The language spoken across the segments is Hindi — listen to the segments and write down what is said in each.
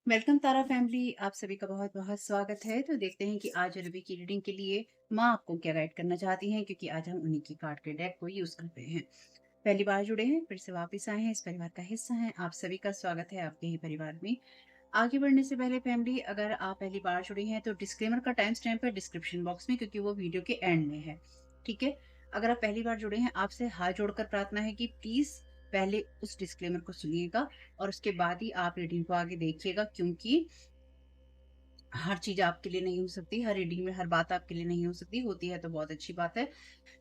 वेलकम तारा फैमिली, आप सभी का बहुत बहुत स्वागत है। तो देखते हैं कि आज रवि की रीडिंग के लिए माँ आपको क्या गाइड करना चाहती हैं, क्योंकि आज हम उन्हीं की कार्ड के डेक को यूज करते हैं। पहली बार जुड़े हैं, फिर से वापस आए हैं, इस परिवार का हिस्सा हैं, आप सभी का स्वागत है आपके ही परिवार में। आगे बढ़ने से पहले फैमिली, अगर आप पहली बार जुड़ी हैं तो डिस्क्लेमर का टाइम स्टैम्प है डिस्क्रिप्शन बॉक्स में, क्योंकि वो वीडियो के एंड में है। ठीक है। अगर आप पहली बार जुड़े हैं, आपसे हाथ जोड़कर प्रार्थना है कि प्लीज पहले उस डिस्क्लेमर को सुनिएगा और उसके बाद ही आप रीडिंग को आगे देखिएगा, क्योंकि हर चीज़ आपके लिए नहीं हो सकती, हर रीडिंग में हर बात आपके लिए नहीं हो सकती, होती है तो बहुत अच्छी बात है।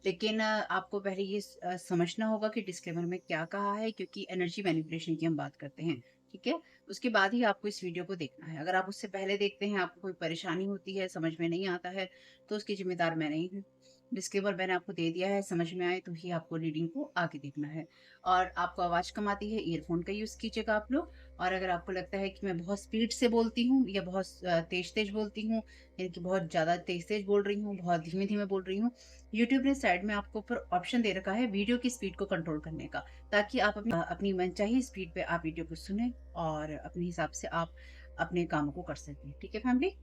लेकिन आपको पहले ये समझना होगा कि डिस्क्लेमर में क्या कहा है, क्योंकि एनर्जी मैनिपुलेशन की हम बात करते हैं, ठीक है? उसके बाद ही आपको इस वीडियो को देखना है। अगर आप उससे पहले देखते हैं, आपको कोई परेशानी होती है, समझ में नहीं आता है, तो उसकी ज़िम्मेदार मैं नहीं हूँ। डिस्क्लेमर मैंने आपको दे दिया है, समझ में आए तो ही आपको रीडिंग को आगे देखना है। और आपको आवाज़ कम आती है, ईयरफ़ोन का यूज़ कीजिएगा आप लोग। और अगर आपको लगता है कि मैं बहुत स्पीड से बोलती हूँ या बहुत तेज़-तेज़ बोलती हूँ, यानी कि बहुत ज़्यादा तेज़-तेज़ बोल रही हूँ, बहुत धीमे-धीमे बोल रही हूँ, यूट्यूब ने साइड में आपको ऊपर ऑप्शन दे रखा है वीडियो की स्पीड को कंट्रोल करने का, ताकि आप अपनी मनचाही स्पीड पे आप वीडियो को सुनें और अपने हिसाब से आप अपने कामों को कर सकें। ठीक है फैमिली?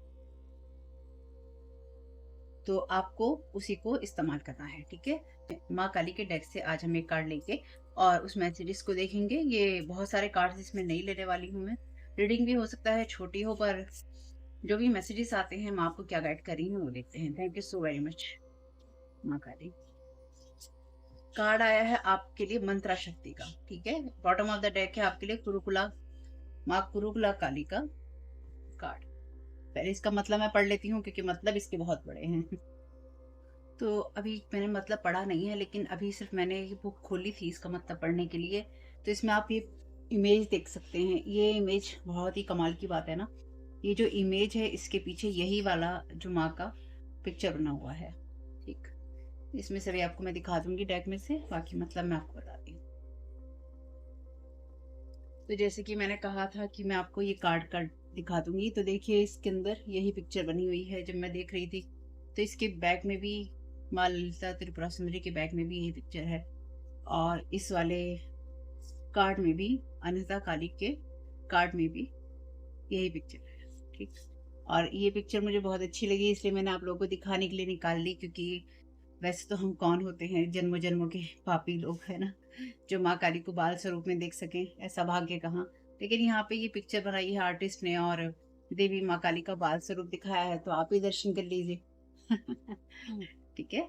तो आपको उसी को इस्तेमाल करना है, ठीक है? माँ काली के डेक से आज हम एक कार्ड लेंगे और उस मैसेजेस को देखेंगे। ये बहुत सारे कार्ड्स इसमें नहीं लेने वाली हूँ मैं। रीडिंग भी हो सकता है छोटी हो, पर जो भी मैसेजेस आते हैं माँ आपको क्या गाइड कर रही हैं वो देखते हैं। Thank you so very much माँ काली। कार्ड आया है आपके लिए मंत्रा शक्ति का, ठीक है? बॉटम ऑफ द डेक है आपके लिए कुरुकुला, माँ कुरुकुला काली का कार्ड। पहले इसका मतलब मैं पढ़ लेती हूँ, क्योंकि मतलब इसके बहुत बड़े हैं। तो अभी मैंने मतलब पढ़ा नहीं है, लेकिन अभी सिर्फ मैंने ये बुक खोली थी इसका मतलब पढ़ने के लिए। तो इसमें आप ये इमेज देख सकते हैं। ये इमेज बहुत ही कमाल की बात है ना। ये जो इमेज है, इसके पीछे यही वाला जो माँ का पिक्चर बना हुआ है, ठीक। इसमें से भी आपको मैं दिखा दूंगी डेक में से, बाकी मतलब मैं आपको बताती हूँ। तो जैसे कि मैंने कहा था कि मैं आपको ये कार्ड दिखा दूंगी, तो देखिए इसके अंदर यही पिक्चर बनी हुई है जब मैं देख रही थी। तो इसके बैक में भी माँ ललिता त्रिपुरा सुंदरी के बैक में भी यही पिक्चर है, और इस वाले कार्ड में भी, अनिता काली के कार्ड में भी यही पिक्चर है, ठीक। और ये पिक्चर मुझे बहुत अच्छी लगी, इसलिए मैंने आप लोगों को दिखाने के लिए निकाल ली, क्योंकि वैसे तो हम कौन होते हैं, जन्मों जन्मों के पापी लोग, है ना, जो माँ काली को बाल स्वरूप में देख सकें, ऐसा भाग्य कहाँ। लेकिन यहाँ पे ये पिक्चर बनाई है आर्टिस्ट ने, और देवी माँ काली का बाल स्वरूप दिखाया है, तो आप ही दर्शन कर लीजिए। ठीक है।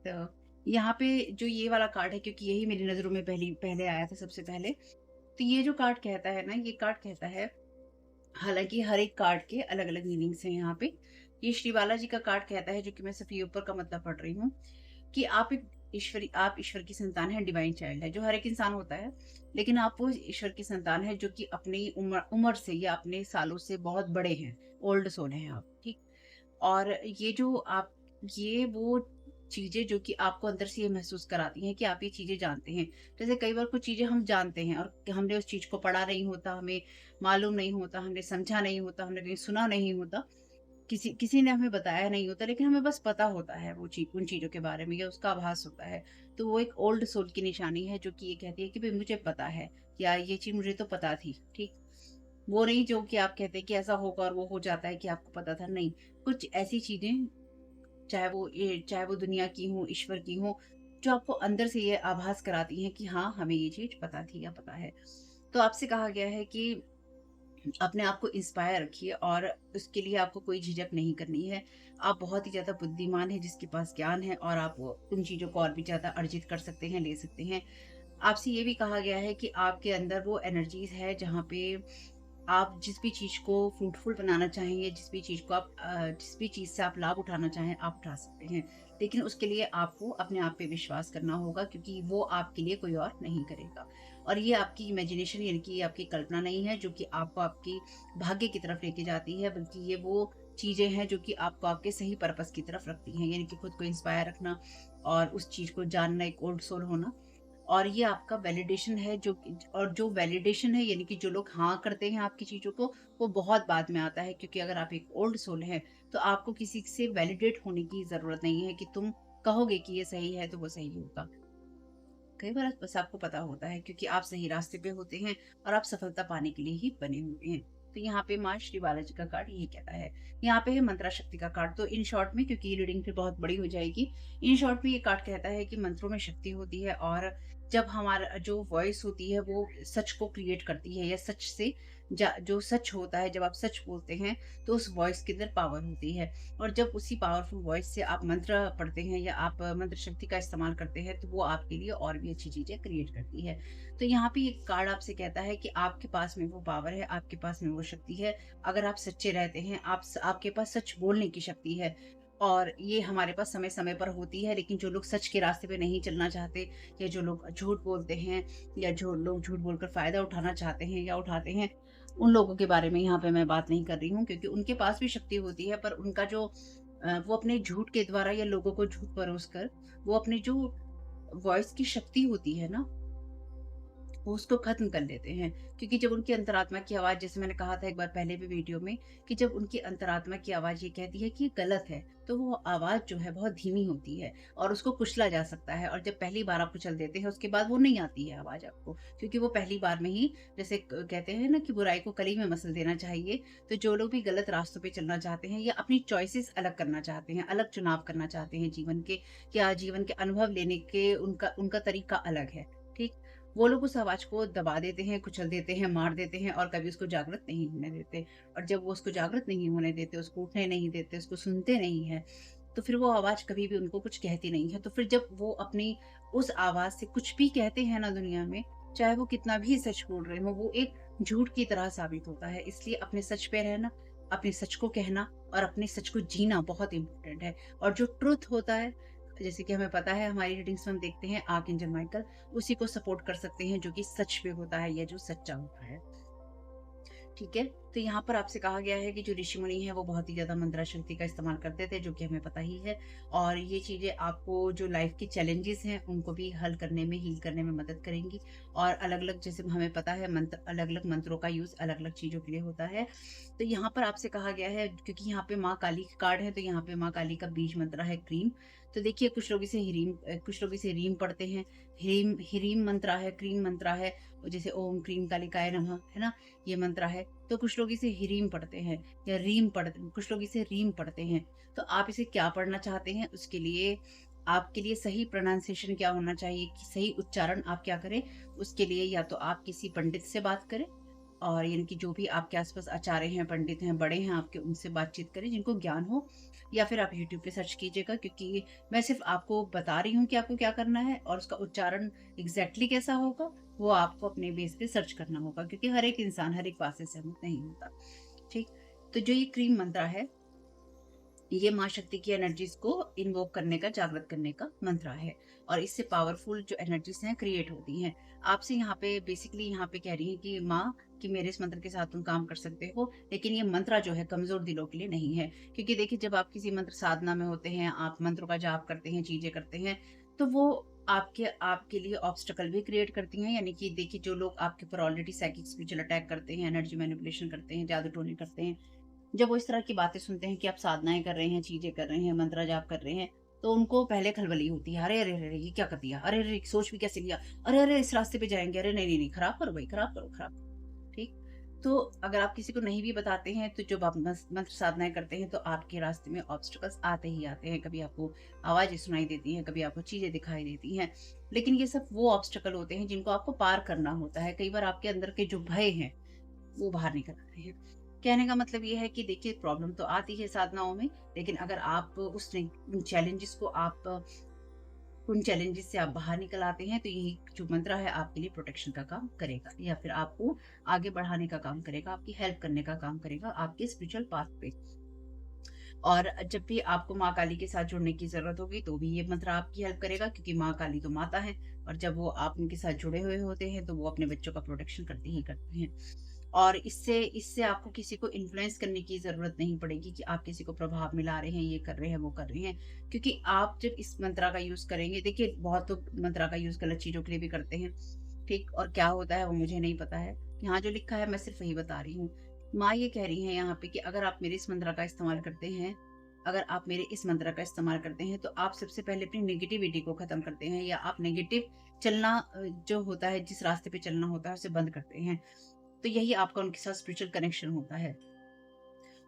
तो यहाँ पे जो ये वाला कार्ड है, क्योंकि यही मेरी नजरों में पहली पहले आया था सबसे पहले। तो ये जो कार्ड कहता है ना, ये कार्ड कहता है, हालांकि हर एक कार्ड के अलग अलग मीनिंग्स हैं यहाँ पे। ये श्री बालाजी का कार्ड कहता है, जो कि मैं सिर्फ ये ऊपर का मतलब पढ़ रही हूँ, कि आप ईश्वर की संतान है, डिवाइन चाइल्ड है, जो हर एक इंसान होता है। लेकिन आप वो ईश्वर की संतान है जो कि अपनी उम्र उम्र से या अपने सालों से बहुत बड़े हैं, ओल्ड सोल हैं आप, ठीक। और ये वो चीजें जो कि आपको अंदर से ये महसूस कराती हैं कि आप ये चीजें जानते हैं। जैसे कई बार कुछ चीजें हम जानते हैं और हमने उस चीज को पढ़ा नहीं होता, हमें मालूम नहीं होता, हमने समझा नहीं होता, हमने कहीं सुना नहीं होता, किसी किसी ने हमें बताया नहीं होता, लेकिन हमें बस पता होता है वो चीज, उन चीजों के बारे में, या उसका आभास होता है। तो वो एक ओल्ड सोल की निशानी है, जो कि ये कहती है कि भाई मुझे पता है, या ये चीज मुझे तो पता थी, ठीक। वो नहीं जो कि आप कहते हैं कि ऐसा होगा और वो हो जाता है कि आपको पता था, नहीं। कुछ ऐसी चीजें, चाहे वो दुनिया की हो, ईश्वर की हो, जो आपको अंदर से ये आभास कराती हैं कि हाँ, हमें ये चीज पता थी या पता है। तो आपसे कहा गया है कि अपने आप को इंस्पायर रखिए, और उसके लिए आपको कोई झिझक नहीं करनी है। आप बहुत ही ज़्यादा बुद्धिमान हैं, जिसके पास ज्ञान है, और आप उन चीज़ों को और भी ज़्यादा अर्जित कर सकते हैं, ले सकते हैं। आपसे ये भी कहा गया है कि आपके अंदर वो एनर्जीज़ है, जहाँ पे आप जिस भी चीज़ को फ्रूटफुल बनाना चाहेंगे, जिस भी चीज़ से आप लाभ उठाना चाहें, आप उठा सकते हैं। लेकिन उसके लिए आपको अपने आप पे विश्वास करना होगा, क्योंकि वो आपके लिए कोई और नहीं करेगा। और ये आपकी इमेजिनेशन, यानी कि ये आपकी कल्पना नहीं है, जो कि आपको आपकी भाग्य की तरफ लेके जाती है, बल्कि ये वो चीज़ें हैं जो कि आपको आपके सही पर्पज़ की तरफ रखती हैं। यानी कि खुद को इंस्पायर रखना और उस चीज़ को जानना, एक ओल्ड सोल होना। और ये आपका वैलिडेशन है, जो वैलिडेशन है, यानी कि जो लोग हाँ करते हैं आपकी चीज़ों को, वो बहुत बाद में आता है, क्योंकि अगर आप एक ओल्ड सोल हैं, तो आपको किसी से वैलिडेट होने की ज़रूरत नहीं है, कि तुम कहोगे कि ये सही है, तो वो सही होगा। कई बार बस आपको पता होता है, क्योंकि आप सही रास्ते पे होते हैं और आप सफलता पाने के लिए ही बने हुए हैं। तो यहाँ पे माँ श्री बालाजी का कार्ड ये कहता है। यहाँ पे है मंत्रा शक्ति का कार्ड। तो इन शॉर्ट में, क्योंकि ये रीडिंग फिर बहुत बड़ी हो जाएगी, इन शॉर्ट में ये कार्ड कहता है कि मंत्रों में शक्ति होती है, और जब हमारा जो वॉइस होती है वो सच को क्रिएट करती है, या सच से जो सच होता है, जब आप सच बोलते हैं तो उस वॉइस के अंदर पावर होती है। और जब उसी पावरफुल वॉइस से आप मंत्र पढ़ते हैं या आप मंत्र शक्ति का इस्तेमाल करते हैं, तो वो आपके लिए और भी अच्छी चीजें क्रिएट करती है। तो यहाँ पे एक कार्ड आपसे कहता है कि आपके पास में वो पावर है, आपके पास में वो शक्ति है। अगर आप सच्चे रहते हैं, आपके पास सच बोलने की शक्ति है, और ये हमारे पास समय समय पर होती है। लेकिन जो लोग सच के रास्ते पे नहीं चलना चाहते, या जो लोग झूठ बोलते हैं, या जो लोग झूठ बोलकर फायदा उठाना चाहते हैं या उठाते हैं, उन लोगों के बारे में यहाँ पे मैं बात नहीं कर रही हूँ, क्योंकि उनके पास भी शक्ति होती है, पर उनका जो वो अपने झूठ के द्वारा या लोगों को झूठ परोस कर वो अपनी जो वॉइस की शक्ति होती है ना, वो उसको खत्म कर लेते हैं। क्योंकि जब उनकी अंतरात्मा की आवाज, जैसे मैंने कहा था एक बार पहले भी वीडियो में, कि जब उनकी अंतरात्मा की आवाज ये कहती है कि ये गलत है, तो वो आवाज जो है बहुत धीमी होती है और उसको कुचला जा सकता है। और जब पहली बार आप कुचल देते हैं, उसके बाद वो नहीं आती है आवाज आपको, क्योंकि वो पहली बार में ही, जैसे कहते हैं ना कि बुराई को कली में मसल देना चाहिए। तो जो लोग भी गलत रास्तों पे चलना चाहते हैं, या अपनी चॉइसेस अलग करना चाहते हैं, अलग चुनाव करना चाहते हैं जीवन के, या जीवन के अनुभव लेने के उनका उनका तरीका अलग है, ठीक, वो लोग उस आवाज को दबा देते हैं, कुचल देते हैं, मार देते हैं, और कभी उसको जागृत नहीं होने देते। और जब वो उसको जागृत नहीं होने देते, उसको उठने नहीं देते, उसको सुनते नहीं है, तो फिर वो आवाज कभी भी उनको कुछ कहती नहीं है। तो फिर जब वो अपनी उस आवाज से कुछ भी कहते हैं ना दुनिया में, चाहे वो कितना भी सच बोल रहे हो, वो एक झूठ की तरह साबित होता है। इसलिए अपने सच पे रहना, अपने सच को कहना और अपने सच को जीना बहुत इंपॉर्टेंट है। और जो ट्रुथ होता है, जैसे कि हमें पता है, हमारी रीडिंग्स में हम देखते हैं आर्कएंजल माइकल, उसी को सपोर्ट कर सकते हैं जो कि सच पे होता है, या जो सच्चा होता है। ठीक है, तो यहाँ पर आपसे कहा गया है कि जो ऋषि मुनि है वो बहुत ही ज्यादा मंत्रा शक्ति का इस्तेमाल करते थे, जो कि हमें पता ही है। और ये चीजें आपको जो लाइफ के चैलेंजेस हैं उनको भी हल करने में, हील करने में मदद करेंगी। और अलग अलग, जैसे हमें पता है, मंत्र, अलग अलग मंत्रों का यूज अलग अलग चीजों के लिए होता है। तो यहाँ पर आपसे कहा गया है, क्योंकि यहाँ पे माँ काली के कार्ड है, तो यहाँ पे माँ काली का बीज मंत्र है क्रीम। तो देखिए, कुछ लोग इसे हीरीम, कुछ लोग इसे रीम पढ़ते हैं। हीरीम हीरीम मंत्रा है, क्रीम मंत्रा है, जैसे ओम क्रीम कालिकाय नमः, है ना, ये मंत्रा है। तो कुछ लोग इसे हिरीम पढ़ते हैं, या रीम पढ़ते, कुछ लोग इसे रीम पढ़ते हैं। तो आप इसे क्या पढ़ना चाहते हैं, उसके लिए आपके लिए सही प्रोनाउंसिएशन क्या होना चाहिए, कि सही उच्चारण आप क्या करें, उसके लिए या तो आप किसी पंडित से बात करें, और यानी कि जो भी आपके आसपास आचार्य हैं, पंडित हैं, बड़े हैं आपके, उनसे बातचीत करें जिनको ज्ञान हो, या फिर आप यूट्यूब पे सर्च कीजिएगा। क्योंकि मैं सिर्फ आपको बता रही हूँ कि आपको क्या करना है, और उसका उच्चारण एग्जैक्टली कैसा होगा वो आपको अपने बेस पे सर्च करना होगा, क्योंकि हर एक इंसान हर एक बात से सहमत नहीं होता। ठीक, तो जो ये क्रीम मंत्र है, ये माँ शक्ति की एनर्जीज को इन्वोक करने का, जागृत करने का मंत्र है, और इससे पावरफुल जो एनर्जीज हैं क्रिएट होती हैं। आपसे यहाँ पे बेसिकली यहाँ पे कह रही है कि माँ, कि मेरे इस मंत्र के साथ तुम काम कर सकते हो, लेकिन ये मंत्र जो है कमजोर दिलों के लिए नहीं है। क्योंकि देखिए, जब आप किसी मंत्र साधना में होते हैं, आप मंत्रों का जाप करते हैं, चीजें करते हैं, तो वो आपके आपके लिए ऑब्स्टकल भी क्रिएट करती हैं। यानी कि देखिए, जो लोग आपके ऊपर ऑलरेडी साइकिक स्पिरिचुअल अटैक करते हैं, एनर्जी मैनिपुलेशन करते हैं, जादू टोने करते हैं, जब वो इस तरह की बातें सुनते हैं कि आप साधनाएं कर रहे हैं, चीजें कर रहे हैं, मंत्र जाप कर रहे हैं, तो उनको पहले खलबली होती है, अरे अरे अरे ये क्या कर दिया, अरे अरे सोच भी कैसे लिया, अरे अरे इस रास्ते पे जाएंगे, अरे नहीं नहीं नहीं, खराब करो भाई, खराब करो, खराब करो। ठीक, तो अगर आप किसी को नहीं भी बताते हैं, तो जब आप मंत्र साधनाएं करते हैं, तो आपके रास्ते में ऑब्स्टिकल्स आते ही आते हैं। कभी आपको आवाजें सुनाई देती हैं, कभी आपको चीजें दिखाई देती हैं, लेकिन ये सब वो ऑब्स्टिकल होते हैं जिनको आपको पार करना होता है। कई बार आपके अंदर के जो भय हैं वो बाहर निकल आते हैं। कहने का मतलब ये है कि देखिए, प्रॉब्लम तो आती है साधनाओं में, लेकिन अगर आप उन चैलेंजेस को, आप उन चैलेंजेस से आप बाहर निकल आते हैं, तो यही जो मंत्र है आपके लिए प्रोटेक्शन का काम करेगा, या फिर आपको आगे बढ़ाने का काम करेगा, आपकी हेल्प करने का काम करेगा आपके स्पिरिचुअल पाथ पे। और जब भी आपको माँ काली के साथ जुड़ने की जरूरत होगी, तो भी ये मंत्र आपकी हेल्प करेगा, क्योंकि माँ काली तो माता है, और जब वो आप उनके साथ जुड़े हुए होते हैं, तो वो अपने बच्चों का प्रोटेक्शन करते ही करते हैं। और इससे इससे आपको किसी को इन्फ्लुएंस करने की जरूरत नहीं पड़ेगी, कि आप किसी को प्रभाव में ला रहे हैं, ये कर रहे हैं, वो कर रहे हैं। क्योंकि आप जब इस मंत्रा का यूज करेंगे, देखिए बहुत लोग मंत्रा का यूज गलत चीजों के लिए भी करते हैं, ठीक, और क्या होता है वो मुझे नहीं पता है। यहाँ जो लिखा है मैं सिर्फ वही बता रही हूँ। माँ ये कह रही है यहाँ पे कि अगर आप मेरे इस मंत्रा का इस्तेमाल करते हैं, अगर आप मेरे इस मंत्र का इस्तेमाल करते हैं, तो आप सबसे पहले अपनी नेगेटिविटी को खत्म करते हैं, या आप नेगेटिव चलना, जो होता है, जिस रास्ते पे चलना होता है, उसे बंद करते हैं। तो यही आपका उनके साथ स्पिरिचुअल कनेक्शन होता है।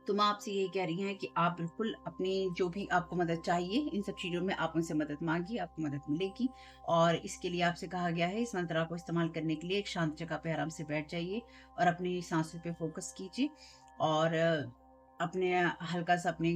तो मैं आपसे यही कह रही हैं कि आप बिल्कुल अपनी जो भी आपको मदद चाहिए इन सब चीज़ों में आप उनसे मदद मांगिए, आपको मदद मिलेगी। और इसके लिए आपसे कहा गया है इस मंत्रा को इस्तेमाल करने के लिए एक शांत जगह पे आराम से बैठ जाइए और अपनी सांसों पे फोकस कीजिए। और अपने हल्का सा अपने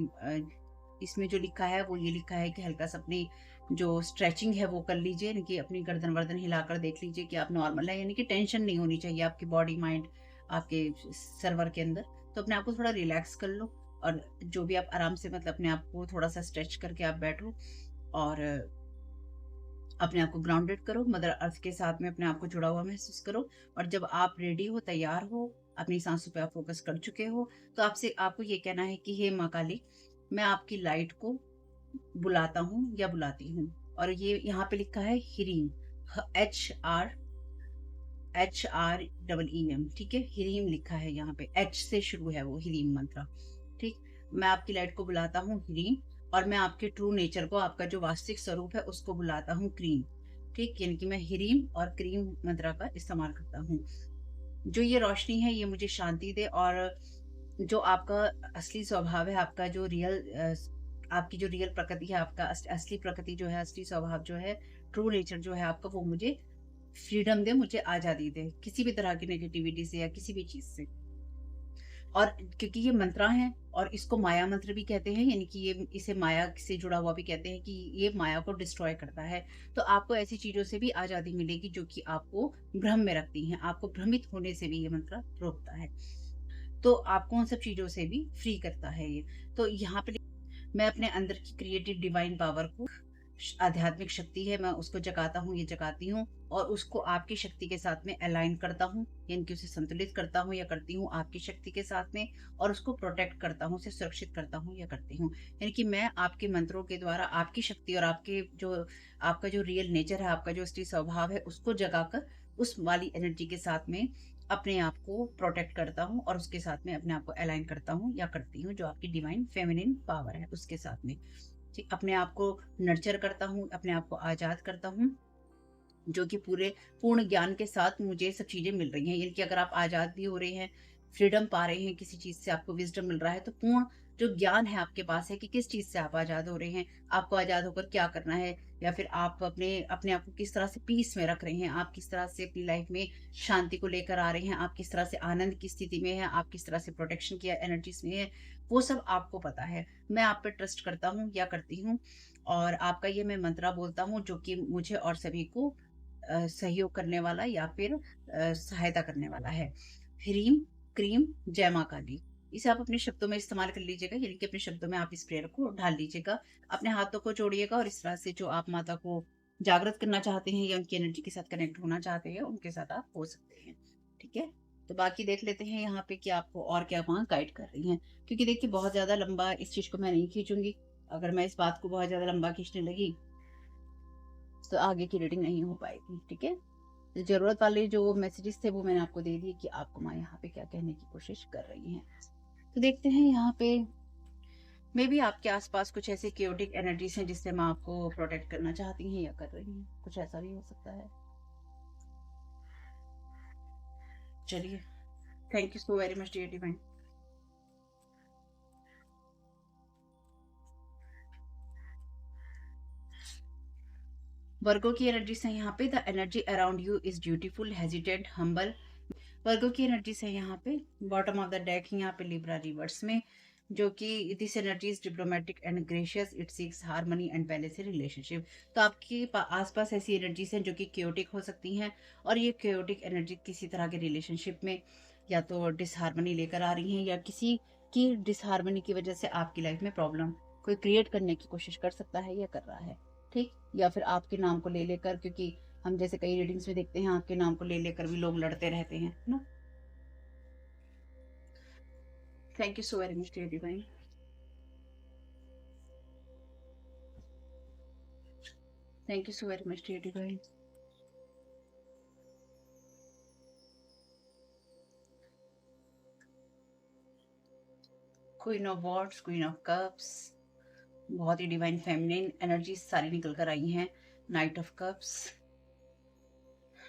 इसमें जो लिखा है वो ये लिखा है कि हल्का सा अपनी जो स्ट्रेचिंग है वो कर लीजिए, यानी कि अपनी गर्दन वर्दन हिलाकर देख लीजिए कि आप नॉर्मल है, यानी कि टेंशन नहीं होनी चाहिए आपकी बॉडी माइंड आपके सर्वर के अंदर। तो अपने आप को थोड़ा रिलैक्स कर लो और जो भी आप आराम से मतलब अपने आप को थोड़ा सा स्ट्रेच करके आप बैठो और अपने आप को ग्राउंडेड करो, मदर अर्थ के साथ में अपने आप को जुड़ा हुआ महसूस करो। और जब आप रेडी हो, तैयार हो, अपनी सांसों पे आप फोकस कर चुके हो, तो आपसे आपको ये कहना है कि हे माँ काली, मैं आपकी लाइट को बुलाता हूँ या बुलाती हूँ। और ये यहाँ पे लिखा है हिरीम, HREEM, ठीक है, हिरीम लिखा है यहाँ पे, एच से शुरू है वो हिरीम मंत्र। ठीक, मैं आपकी लाइट को बुलाता हूँ हिरीम, और मैं आपके ट्रू नेचर को, आपका जो वास्तविक स्वरूप है उसको बुलाता हूँ क्रीम। ठीक, यानी कि मैं हिरीम और क्रीम मंत्र का इस्तेमाल करता हूँ। जो ये रोशनी है ये मुझे शांति दे, और जो आपका असली स्वभाव है, आपका जो आपकी जो रियल प्रकृति है, आपका असली प्रकृति जो है, असली स्वभाव जो है, ट्रू नेचर जो है आपका, वो मुझे फ्रीडम दे, मुझे आज़ादी दे किसी भी तरह की नेगेटिविटी से या किसी भी चीज़ से। और क्योंकि ये मंत्रा है और इसको माया मंत्र भी कहते हैं, यानी कि ये इसे माया से जुड़ा हुआ भी कहते हैं कि ये माया को डिस्ट्रॉय करता है। तो आपको ऐसी चीज़ों से भी आज़ादी मिलेगी जो कि आपको भ्रम में रखती हैं, आपको भ्रमित होने से भी ये मंत्र रोकता है। तो आपको उन सब चीज़ों से भी फ्री करता है ये। तो यहाँ पे मैं अपने अंदर की क्रिएटिव डिवाइन पावर को, आध्यात्मिक शक्ति है, मैं उसको जगाता हूँ, ये जगाती हूँ, और उसको आपकी शक्ति के साथ में अलाइन करता हूँ, यानी कि उसे संतुलित करता हूँ या करती हूँ आपकी शक्ति के साथ में, और उसको प्रोटेक्ट करता हूँ, उसे सुरक्षित करता हूँ या करती हूँ। यानी कि मैं आपके मंत्रों के द्वारा आपकी शक्ति और आपके जो आपका जो रियल नेचर है, आपका जो असली स्वभाव है, उसको जगाकर उस वाली एनर्जी के साथ में अपने आप को प्रोटेक्ट करता हूँ और उसके साथ में अपने आप को अलाइन करता हूँ या करती हूँ, जो आपकी डिवाइन फेमिनिन पावर है उसके साथ में। ठीक, अपने आप को नर्चर करता हूँ, अपने आप को आज़ाद करता हूँ, जो कि पूर्ण ज्ञान के साथ मुझे ये सब चीज़ें मिल रही हैं। यानी कि अगर आप आज़ाद भी हो रहे हैं, फ्रीडम पा रहे हैं, किसी चीज़ से आपको विज़डम मिल रहा है, तो पूर्ण जो ज्ञान है आपके पास है कि किस चीज़ से आप आज़ाद हो रहे हैं, आपको आज़ाद होकर क्या करना है, या फिर आप अपने अपने आप को किस तरह से पीस में रख रहे हैं, आप किस तरह से अपनी लाइफ में शांति को लेकर आ रहे हैं, आप किस तरह से आनंद की स्थिति में हैं, आप किस तरह से प्रोटेक्शन की एनर्जीज़ में हैं, वो सब आपको पता है। मैं आप पे ट्रस्ट करता हूँ या करती हूँ, और आपका ये मैं मंत्र बोलता हूँ जो कि मुझे और सभी को सहयोग करने वाला या फिर सहायता करने वाला है। ह्रीम क्रीम जय माँ काली। इसे आप अपने शब्दों में इस्तेमाल कर लीजिएगा, यानी कि अपने शब्दों में आप इस प्रेयर को ढाल लीजिएगा। अपने हाथों को जोड़िएगा और इस तरह से जो आप माता को जागृत करना चाहते हैं या उनकी एनर्जी के साथ कनेक्ट होना चाहते हैं, उनके साथ आप हो सकते हैं। ठीक है? तो बाकी देख लेते हैं यहाँ पे कि आपको और क्या वहाँ गाइड कर रही हैं। क्योंकि देखिए बहुत ज़्यादा लंबा इस चीज़ को मैं नहीं खींचूँगी। अगर मैं इस बात को बहुत ज़्यादा लंबा खींचने लगी तो आगे की रीडिंग नहीं हो पाएगी। ठीक है? तो ज़रूरत वाले जो मैसेजेस थे वो मैंने आपको दे दिए कि आपको माँ यहाँ पे क्या कहने की कोशिश कर रही हैं। तो देखते हैं यहाँ पे मे बी आपके आसपास कुछ ऐसे केओटिक एनर्जीज हैं जिससे माँ आपको प्रोटेक्ट करना चाहती हैं या कर रही हैं। कुछ ऐसा भी हो सकता है। चलिए, thank you so very much dear divine. Virgo की एनर्जीज है यहाँ पे, the energy around you is beautiful, hesitant, humble. Virgo की एनर्जीज है यहाँ पे, बॉटम ऑफ द डेक यहाँ पे लिब्रा रिवर्स में, जो कि this energy is diplomatic and gracious, it seeks harmony and balance relationship. तो आपके आसपास ऐसी एनर्जीज हैं जो कि क्योटिक हो सकती हैं, और ये क्योटिक एनर्जी किसी तरह के रिलेशनशिप में या तो डिसहार्मनी लेकर आ रही हैं, या किसी की डिसहार्मनी की वजह से आपकी लाइफ में प्रॉब्लम कोई क्रिएट करने की कोशिश कर सकता है या कर रहा है। ठीक, या फिर आपके नाम को ले लेकर, क्योंकि हम जैसे कई रीडिंग्स में देखते हैं आपके नाम को ले लेकर भी लोग लड़ते रहते हैं ना। Thank you so very much dear divine. Thank you so very much dear divine. Queen of swords, queen of cups, बहुत ही डिवाइन फेमिनिन एनर्जी सारी निकल कर आई हैं। Night of cups,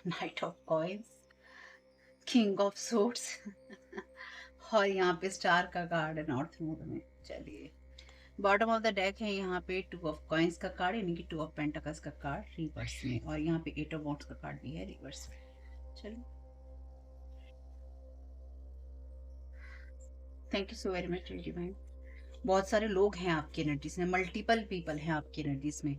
night of coins, king of swords और यहाँ पे स्टार का कार्ड है नॉर्थ नोड में। चलिए, बॉटम ऑफ द डेक है यहाँ पे टू ऑफ कॉइंस का कार्ड, यानी कि टू ऑफ पेंटिकल्स का कार्ड रिवर्स में, और यहाँ पे एट ऑफ वॉन्ड्स का कार्ड भी है रिवर्स में। चलिए, thank you so very much divine. बहुत सारे लोग हैं आपकी एनर्जीज में, मल्टीपल पीपल हैं आपकी एनर्जीज में।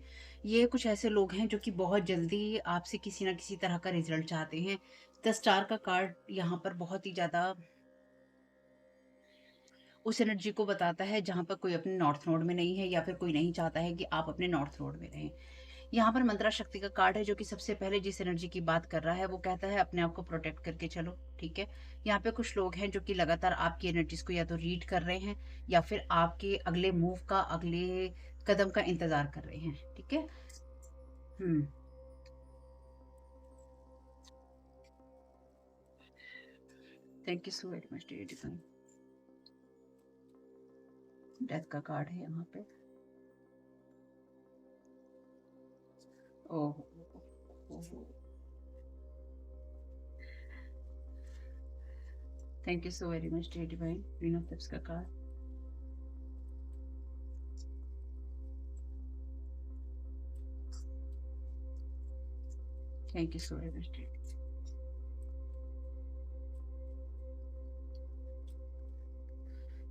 ये कुछ ऐसे लोग हैं जो कि बहुत जल्दी आपसे किसी ना किसी तरह का रिजल्ट चाहते हैं। द स्टार का कार्ड यहाँ पर बहुत ही ज्यादा उस एनर्जी को बताता है जहां पर कोई अपने नॉर्थ नोड में नहीं है, या फिर कोई नहीं चाहता है कि आप अपने नॉर्थ नोड में रहें। यहाँ पर मंत्रा शक्ति का कार्ड है, जो कि सबसे पहले जिस एनर्जी की बात कर रहा है वो कहता है अपने आप को प्रोटेक्ट करके चलो। ठीक है, यहाँ पे कुछ लोग हैं जो कि लगातार आपकी एनर्जीज को या तो रीड कर रहे हैं, या फिर आपके अगले मूव का, अगले कदम का इंतजार कर रहे हैं। ठीक है। Hmm. Thank you so very much dear divine. Death का कार्ड है यहाँ पे। Oh, thank you so very much dear divine. Queen of cups का card. Thank you so very much dear.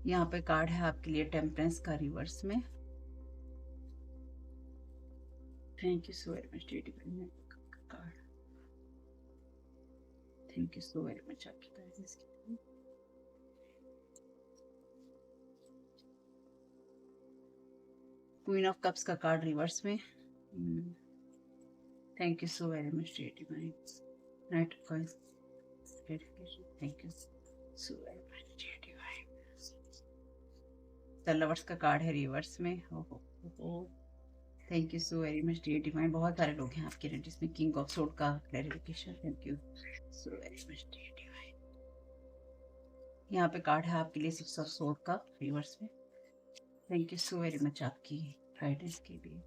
यहाँ पे कार्ड है आपके लिए टेम्परेंस का रिवर्स में। Thank you so very much dear divine card. Thank you so very much आपकी गाइडेंस के लिए। क्वीन ऑफ कप्स का कार्ड रिवर्स में। Thank you so very much dear divine. Knight of coins. Thank you so very much dear divine. The lovers का कार्ड है रिवर्स में। Thank you so very much dear divine. बहुत सारे लोग हैं आपके एनर्जीज में। किंग ऑफ सोर्ड का clarification. Thank you so very much dear divine. यहाँ पे कार्ड है आपके लिए सिक्स ऑफ सोर्ड का रिवर्स में। Thank you so very much आपकी गाइडेंस के लिए।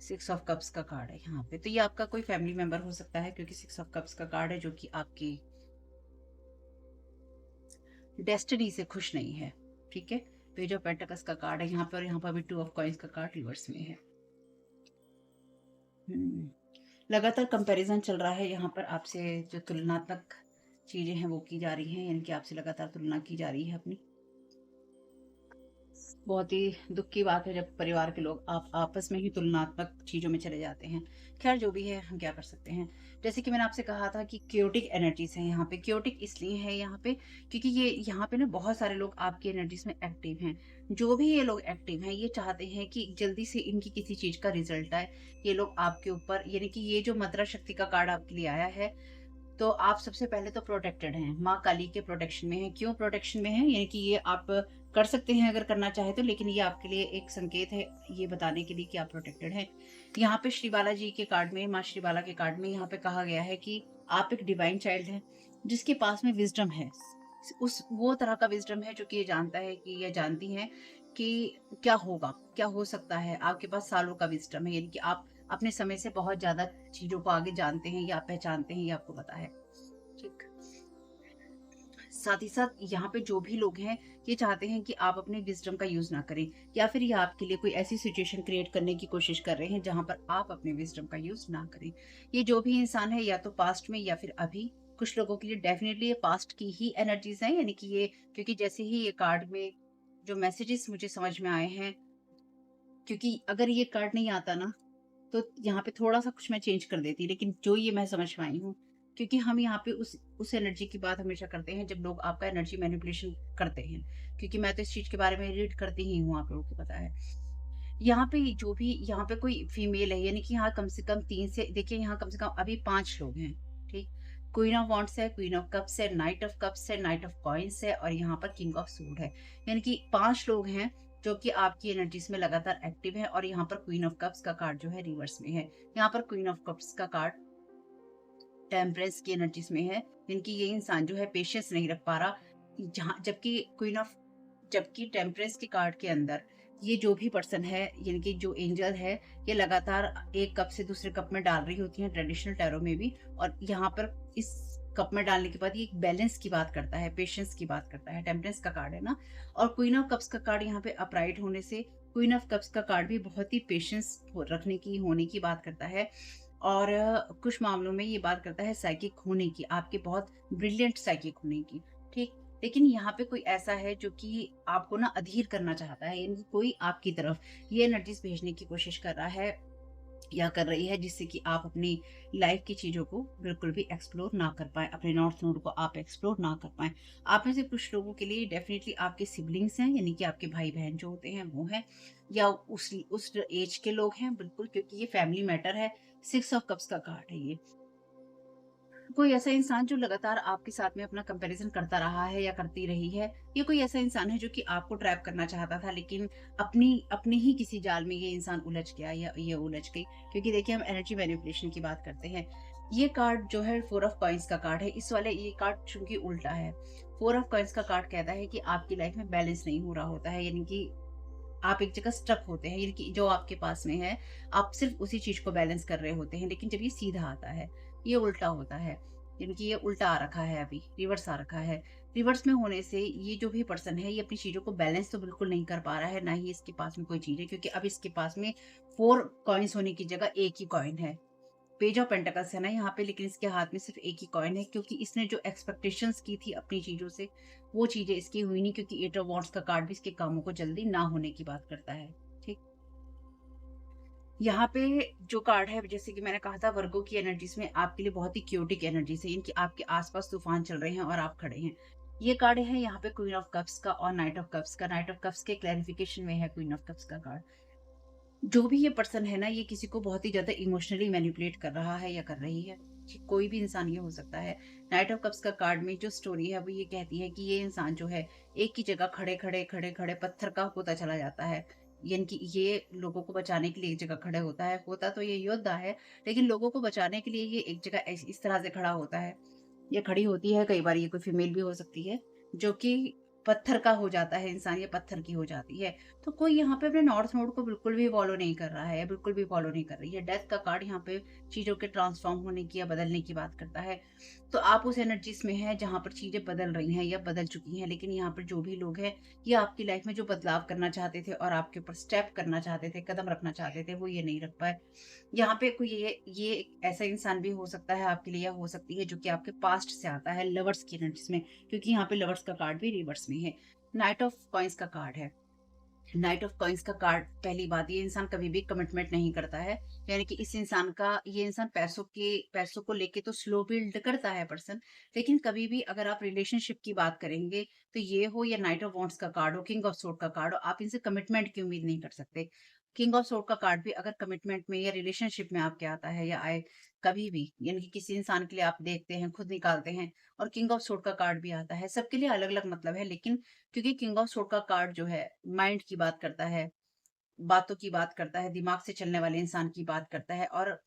सिक्स ऑफ कप्स का कार्ड है यहाँ पे, तो ये आपका कोई फैमिली मेंबर हो सकता है, क्योंकि सिक्स ऑफ कप्स का कार्ड है जो कि आपकी डेस्टिनी से खुश नहीं है। ठीक है, पेज ऑफ पेंटिकल्स का कार्ड है यहाँ पर, और यहाँ पर भी टू ऑफ कॉइंस का कार्ड रिवर्स में है। लगातार कंपैरिजन चल रहा है यहाँ पर आपसे, जो तुलनात्मक चीजें हैं वो की जा रही हैं, यानी कि आपसे लगातार तुलना की जा रही है अपनी। बहुत ही दुख की बात है जब परिवार के लोग आप आपस में ही तुलनात्मक चीजों में चले जाते हैं। खैर, जो भी है हम क्या कर सकते हैं। जैसे कि मैंने आपसे कहा था कि क्योटिक एनर्जीज हैं यहाँ पे। क्योटिक इसलिए है यहाँ पे क्योंकि ये यहाँ पे ना बहुत सारे लोग आपकी एनर्जीज में एक्टिव हैं। जो भी ये लोग एक्टिव हैं ये चाहते हैं कि जल्दी से इनकी किसी चीज का रिजल्ट आए। ये लोग आपके ऊपर, यानी कि ये जो मंत्रा शक्ति का कार्ड आपके लिए आया है, तो आप सबसे पहले तो प्रोटेक्टेड हैं, माँ काली के प्रोटेक्शन में हैं। क्यों प्रोटेक्शन में हैं, यानी कि ये आप कर सकते हैं अगर करना चाहे तो, लेकिन ये आपके लिए एक संकेत है ये बताने के लिए कि आप प्रोटेक्टेड हैं। यहाँ पे श्री बाला जी के कार्ड में, माँ श्री बाला के कार्ड में यहाँ पे कहा गया है कि आप एक डिवाइन चाइल्ड हैं जिसके पास में विजडम है। उस वो तरह का विजडम है जो कि ये जानता है कि ये जानती है कि क्या होगा, क्या हो सकता है। आपके पास सालों का विजडम है, यानी कि आप अपने समय से बहुत ज्यादा चीजों को आगे जानते हैं या पहचानते हैं, ये आपको पता है। ठीक। साथ ही साथ यहाँ पे जो भी लोग हैं ये चाहते हैं कि आप अपने विजडम का यूज ना करें, या फिर ये आपके लिए कोई ऐसी सिचुएशन क्रिएट करने की कोशिश कर रहे हैं जहां पर आप अपने विजडम का यूज ना करें। ये जो भी इंसान है या तो पास्ट में या फिर अभी, कुछ लोगों के लिए डेफिनेटली ये पास्ट की ही एनर्जीज हैं, यानी कि ये, क्योंकि जैसे ही ये कार्ड में जो मैसेजेस मुझे समझ में आए हैं, क्योंकि अगर ये कार्ड नहीं आता ना तो यहाँ पे थोड़ा-सा कुछ मैं चेंज कर देती, लेकिन जो ये मैं समझ पाई हूँ, क्योंकि हम यहाँ पे उस एनर्जी की बात हमेशा करते हैं जब लोग आपका एनर्जी मैनिपुलेशन करते हैं, क्योंकि मैं तो इस चीज़ के बारे में रीड करती ही हूँ, आप लोगों को पता है। यहाँ पे जो भी यहाँ पे कोई फीमेल है, यानी कि यहाँ कम से कम 3 से, देखिए यहाँ कम से कम अभी 5 लोग हैं, ठीक? क्वीन ऑफ वॉन्ड्स है, क्वीन ऑफ कप्स है, नाइट ऑफ कप्स है, नाइट ऑफ कॉइन्स है, और यहाँ पर किंग ऑफ सूड है। यानी कि 5 लोग हैं जो कि आपकी एनर्जीज में लगातार एक्टिव है, और यहाँ पर क्वीन ऑफ कप्स का कार्ड जो है रिवर्स में है। यहाँ पर क्वीन ऑफ कप्स का कार्ड टेम्परेंस की एनर्जीज में है, जिनकी ये इंसान जो है पेशेंस नहीं रख पा रहा, जहाँ जबकि टेम्परेंस के कार्ड के अंदर ये जो भी पर्सन है, यानी कि जो एंजल है, ये लगातार एक कप से दूसरे कप में डाल रही होती हैं ट्रेडिशनल टैरो में भी। और यहाँ पर इस कप में डालने के बाद ये एक बैलेंस की बात करता है, पेशेंस की बात करता है। टेम्परेंस का कार्ड है ना। और क्वीन ऑफ कप्स का कार्ड यहाँ पे अपराइट होने से, क्वीन ऑफ कप्स का कार्ड भी बहुत ही पेशेंस रखने की, होने की बात करता है। और कुछ मामलों में ये बात करता है साइकिक होने की, आपके बहुत ब्रिलियंट साइकिक होने की। ठीक। लेकिन यहाँ पे कोई ऐसा है जो कि आपको ना अधीर करना चाहता है, यानी कि कोई आपकी तरफ ये एनर्जीज भेजने की कोशिश कर रहा है या कर रही है, जिससे कि आप अपनी लाइफ की चीज़ों को बिल्कुल भी एक्सप्लोर ना कर पाएँ, अपने नॉर्थ नोड को आप एक्सप्लोर ना कर पाएँ। आप में से कुछ लोगों के लिए डेफ़िनिटली आपके सिबलिंग्स हैं, यानी कि आपके भाई-बहन जो होते हैं वो हैं, या उस एज के लोग हैं बिल्कुल, क्योंकि ये फैमिली मैटर है। 6 ऑफ कप्स का कार्ड है ये। कोई ऐसा इंसान जो लगातार आपके साथ में अपना कंपैरिजन करता रहा है या करती रही है। ये कोई ऐसा इंसान है जो कि आपको ट्रैप करना चाहता था, लेकिन अपनी अपने ही किसी जाल में ये इंसान उलझ गया या ये उलझ गई। क्योंकि देखिए, हम एनर्जी मैनिपुलेशन की बात करते हैं। ये कार्ड जो है 4 ऑफ कॉइन्स का कार्ड है। इस वाले ये कार्ड चूँकि उल्टा है। 4 ऑफ कॉइन्स का कार्ड कहता है कि आपकी लाइफ में बैलेंस नहीं हो रहा होता है, यानी कि आप एक जगह स्टक होते हैं, यानी कि जो आपके पास में है, आप सिर्फ़ उसी चीज़ को बैलेंस कर रहे होते हैं। लेकिन जब ये सीधा आता है, ये उल्टा होता है। यानी कि ये उल्टा आ रखा है अभी, रिवर्स आ रखा है। रिवर्स में होने से ये जो भी पर्सन है, ये अपनी चीज़ों को बैलेंस तो बिल्कुल नहीं कर पा रहा है, ना ही इसके पास में कोई चीज़ है, क्योंकि अब इसके पास में 4 कॉइन्स होने की जगह 1 ही कॉइन है। पेज ऑफ पेंटाकल्स है ना यहाँ पे, लेकिन इसके हाथ में सिर्फ एक ही कॉइन है, क्योंकि इसने जो एक्सपेक्टेशंस की थी अपनी चीज़ों से, वो चीज़ें इसकी हुई नहीं, क्योंकि एट ऑफ वॉन्ड्स का कार्ड भी इसके कामों को जल्दी ना होने की बात करता है। ठीक। यहाँ पे जो कार्ड है, जैसे कि मैंने कहा था, वर्गो की एनर्जीज़ में आपके लिए बहुत ही क्योटिक एनर्जीज़ है, इनकी आपके आस-पास तूफ़ान चल रहे हैं और आप खड़े हैं। ये कार्ड है यहाँ पे क्वीन ऑफ कप्स का और नाइट ऑफ कप्स का। नाइट ऑफ कप्स के क्लैरिफिकेशन में है क्वीन ऑफ कप्स का कार्ड। जो भी ये पर्सन है ना, ये किसी को बहुत ही ज़्यादा इमोशनली मैनिपुलेट कर रहा है या कर रही है। कोई भी इंसान ये हो सकता है। नाइट ऑफ कप्स का कार्ड में जो स्टोरी है वो ये कहती है कि ये इंसान जो है, एक ही जगह खड़े-खड़े पत्थर का होता चला जाता है। यानी कि ये लोगों को बचाने के लिए एक जगह खड़े होता है। होता तो ये योद्धा है, लेकिन लोगों को बचाने के लिए ये एक जगह इस तरह से खड़ा होता है। ये खड़ी होती है, कई बार ये कोई फीमेल भी हो सकती है, जो कि पत्थर का हो जाता है इंसान, या पत्थर की हो जाती है। तो कोई यहाँ पे अपने नॉर्थ नोड को बिल्कुल भी फॉलो नहीं कर रहा है, बिल्कुल भी फॉलो नहीं कर रही है। डेथ का कार्ड यहाँ पे चीज़ों के ट्रांसफॉर्म होने की या बदलने की बात करता है। तो आप उस एनर्जीज़ में हैं जहाँ पर चीज़ें बदल रही हैं या बदल चुकी हैं, लेकिन यहाँ पर जो भी लोग हैं, ये आपकी लाइफ में जो बदलाव करना चाहते थे और आपके ऊपर स्टेप करना चाहते थे, कदम रखना चाहते थे, वो ये नहीं रख पाए। यहाँ पे कोई ये एक ऐसा इंसान भी हो सकता है आपके लिए, या हो सकती है जो कि आपके पास्ट से आता है, लवर्स की एनर्जीज़ में, क्योंकि यहाँ पे लवर्स का कार्ड भी रिवर्स में है। नाइट ऑफ कॉइन्स का कार्ड है। नाइट ऑफ कॉइन्स का कार्ड, पहली बात, ये इंसान कभी भी कमिटमेंट नहीं करता है। यानी कि इस इंसान का, ये इंसान पैसों को लेके तो स्लो बिल्ड करता है पर्सन, लेकिन कभी भी अगर आप रिलेशनशिप की बात करेंगे, तो ये हो या नाइट ऑफ वॉन्ड्स का कार्ड हो, किंग ऑफ सोर्ड का कार्ड हो, आप इनसे कमिटमेंट की उम्मीद नहीं कर सकते। किंग ऑफ सोर्ड का कार्ड भी अगर कमिटमेंट में या रिलेशनशिप में आपके आता है या आए कभी भी, यानी कि किसी इंसान के लिए आप देखते हैं, खुद निकालते हैं, और किंग ऑफ सोर्ड का कार्ड भी आता है, सबके लिए अलग अलग मतलब है, लेकिन क्योंकि किंग ऑफ सोर्ड का कार्ड जो है, माइंड की बात करता है, बातों की बात करता है, दिमाग से चलने वाले इंसान की बात करता है, और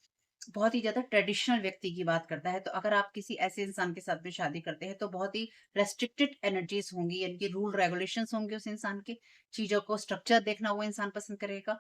बहुत ही ज़्यादा ट्रेडिशनल व्यक्ति की बात करता है। तो अगर आप किसी ऐसे इंसान के साथ में शादी करते हैं, तो बहुत ही रेस्ट्रिक्टेड एनर्जीज़ होंगी, यानी कि रूल रेगुलेशंस होंगे उस इंसान के। चीज़ों को स्ट्रक्चर देखना वो इंसान पसंद करेगा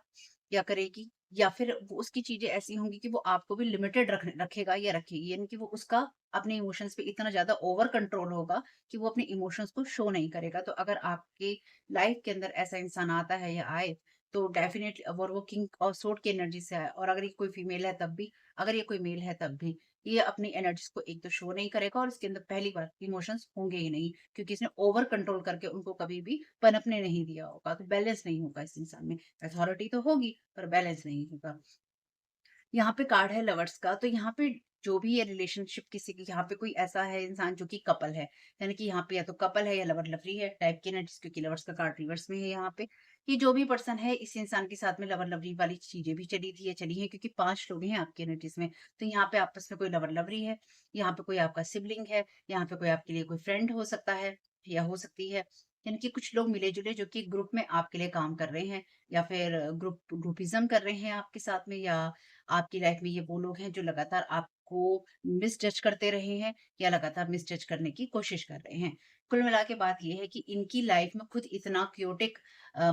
या करेगी, या फिर वो उसकी चीज़ें ऐसी होंगी कि वो आपको भी लिमिटेड रखेगा या रखेगी। यानी कि वो उसका अपने इमोशंस पे इतना ज़्यादा ओवर कंट्रोल होगा कि वो अपने इमोशंस को शो नहीं करेगा। तो अगर आपके लाइफ के अंदर ऐसा इंसान आता है या आए, तो डेफ़िनेटली, और वो किंग और सोर्ड की एनर्जी से आए, और अगर ये कोई फीमेल है तब भी, अगर ये कोई मेल है तब भी, ये अपनी एनर्जीज़ को एक तो शो नहीं करेगा, और इसके अंदर पहली बात इमोशंस होंगे ही नहीं, क्योंकि इसने ओवर कंट्रोल करके उनको कभी भी पनपने नहीं दिया होगा, तो बैलेंस नहीं होगा इस इंसान में। अथॉरिटी तो होगी, पर बैलेंस नहीं होगा। यहाँ पे कार्ड है लवर्स का, तो यहाँ पे जो भी है रिलेशनशिप, किसी की यहाँ पे कोई ऐसा है इंसान जो कि कपल है, यानी कि यहाँ पे या तो कपल है या लवर लवरी है टाइप की एनर्जीज, क्योंकि लवर्स का कार्ड रिवर्स में है यहाँ पे। ये जो भी पर्सन है, इस इंसान के साथ में लवर लवरी वाली चीजें भी चली थी या चली है, क्योंकि 5 लोग हैं आपकी एनर्जीज में। तो यहाँ पे आपस में कोई लवर लवरी है, यहाँ पे कोई आपका सिबलिंग है, यहाँ पे कोई आपके लिए कोई फ्रेंड हो सकता है या हो सकती है। यानी कि कुछ लोग मिले जुले जो कि ग्रुप में आपके लिए काम कर रहे हैं, या फिर ग्रुपिज्म कर रहे हैं आपके साथ में, या आपकी लाइफ में ये वो लोग हैं जो लगातार आपको मिसजज करते रहे हैं या लगातार मिसजज करने की कोशिश कर रहे हैं। कुल मिला के बात ये है कि इनकी लाइफ में खुद इतना क्योटिक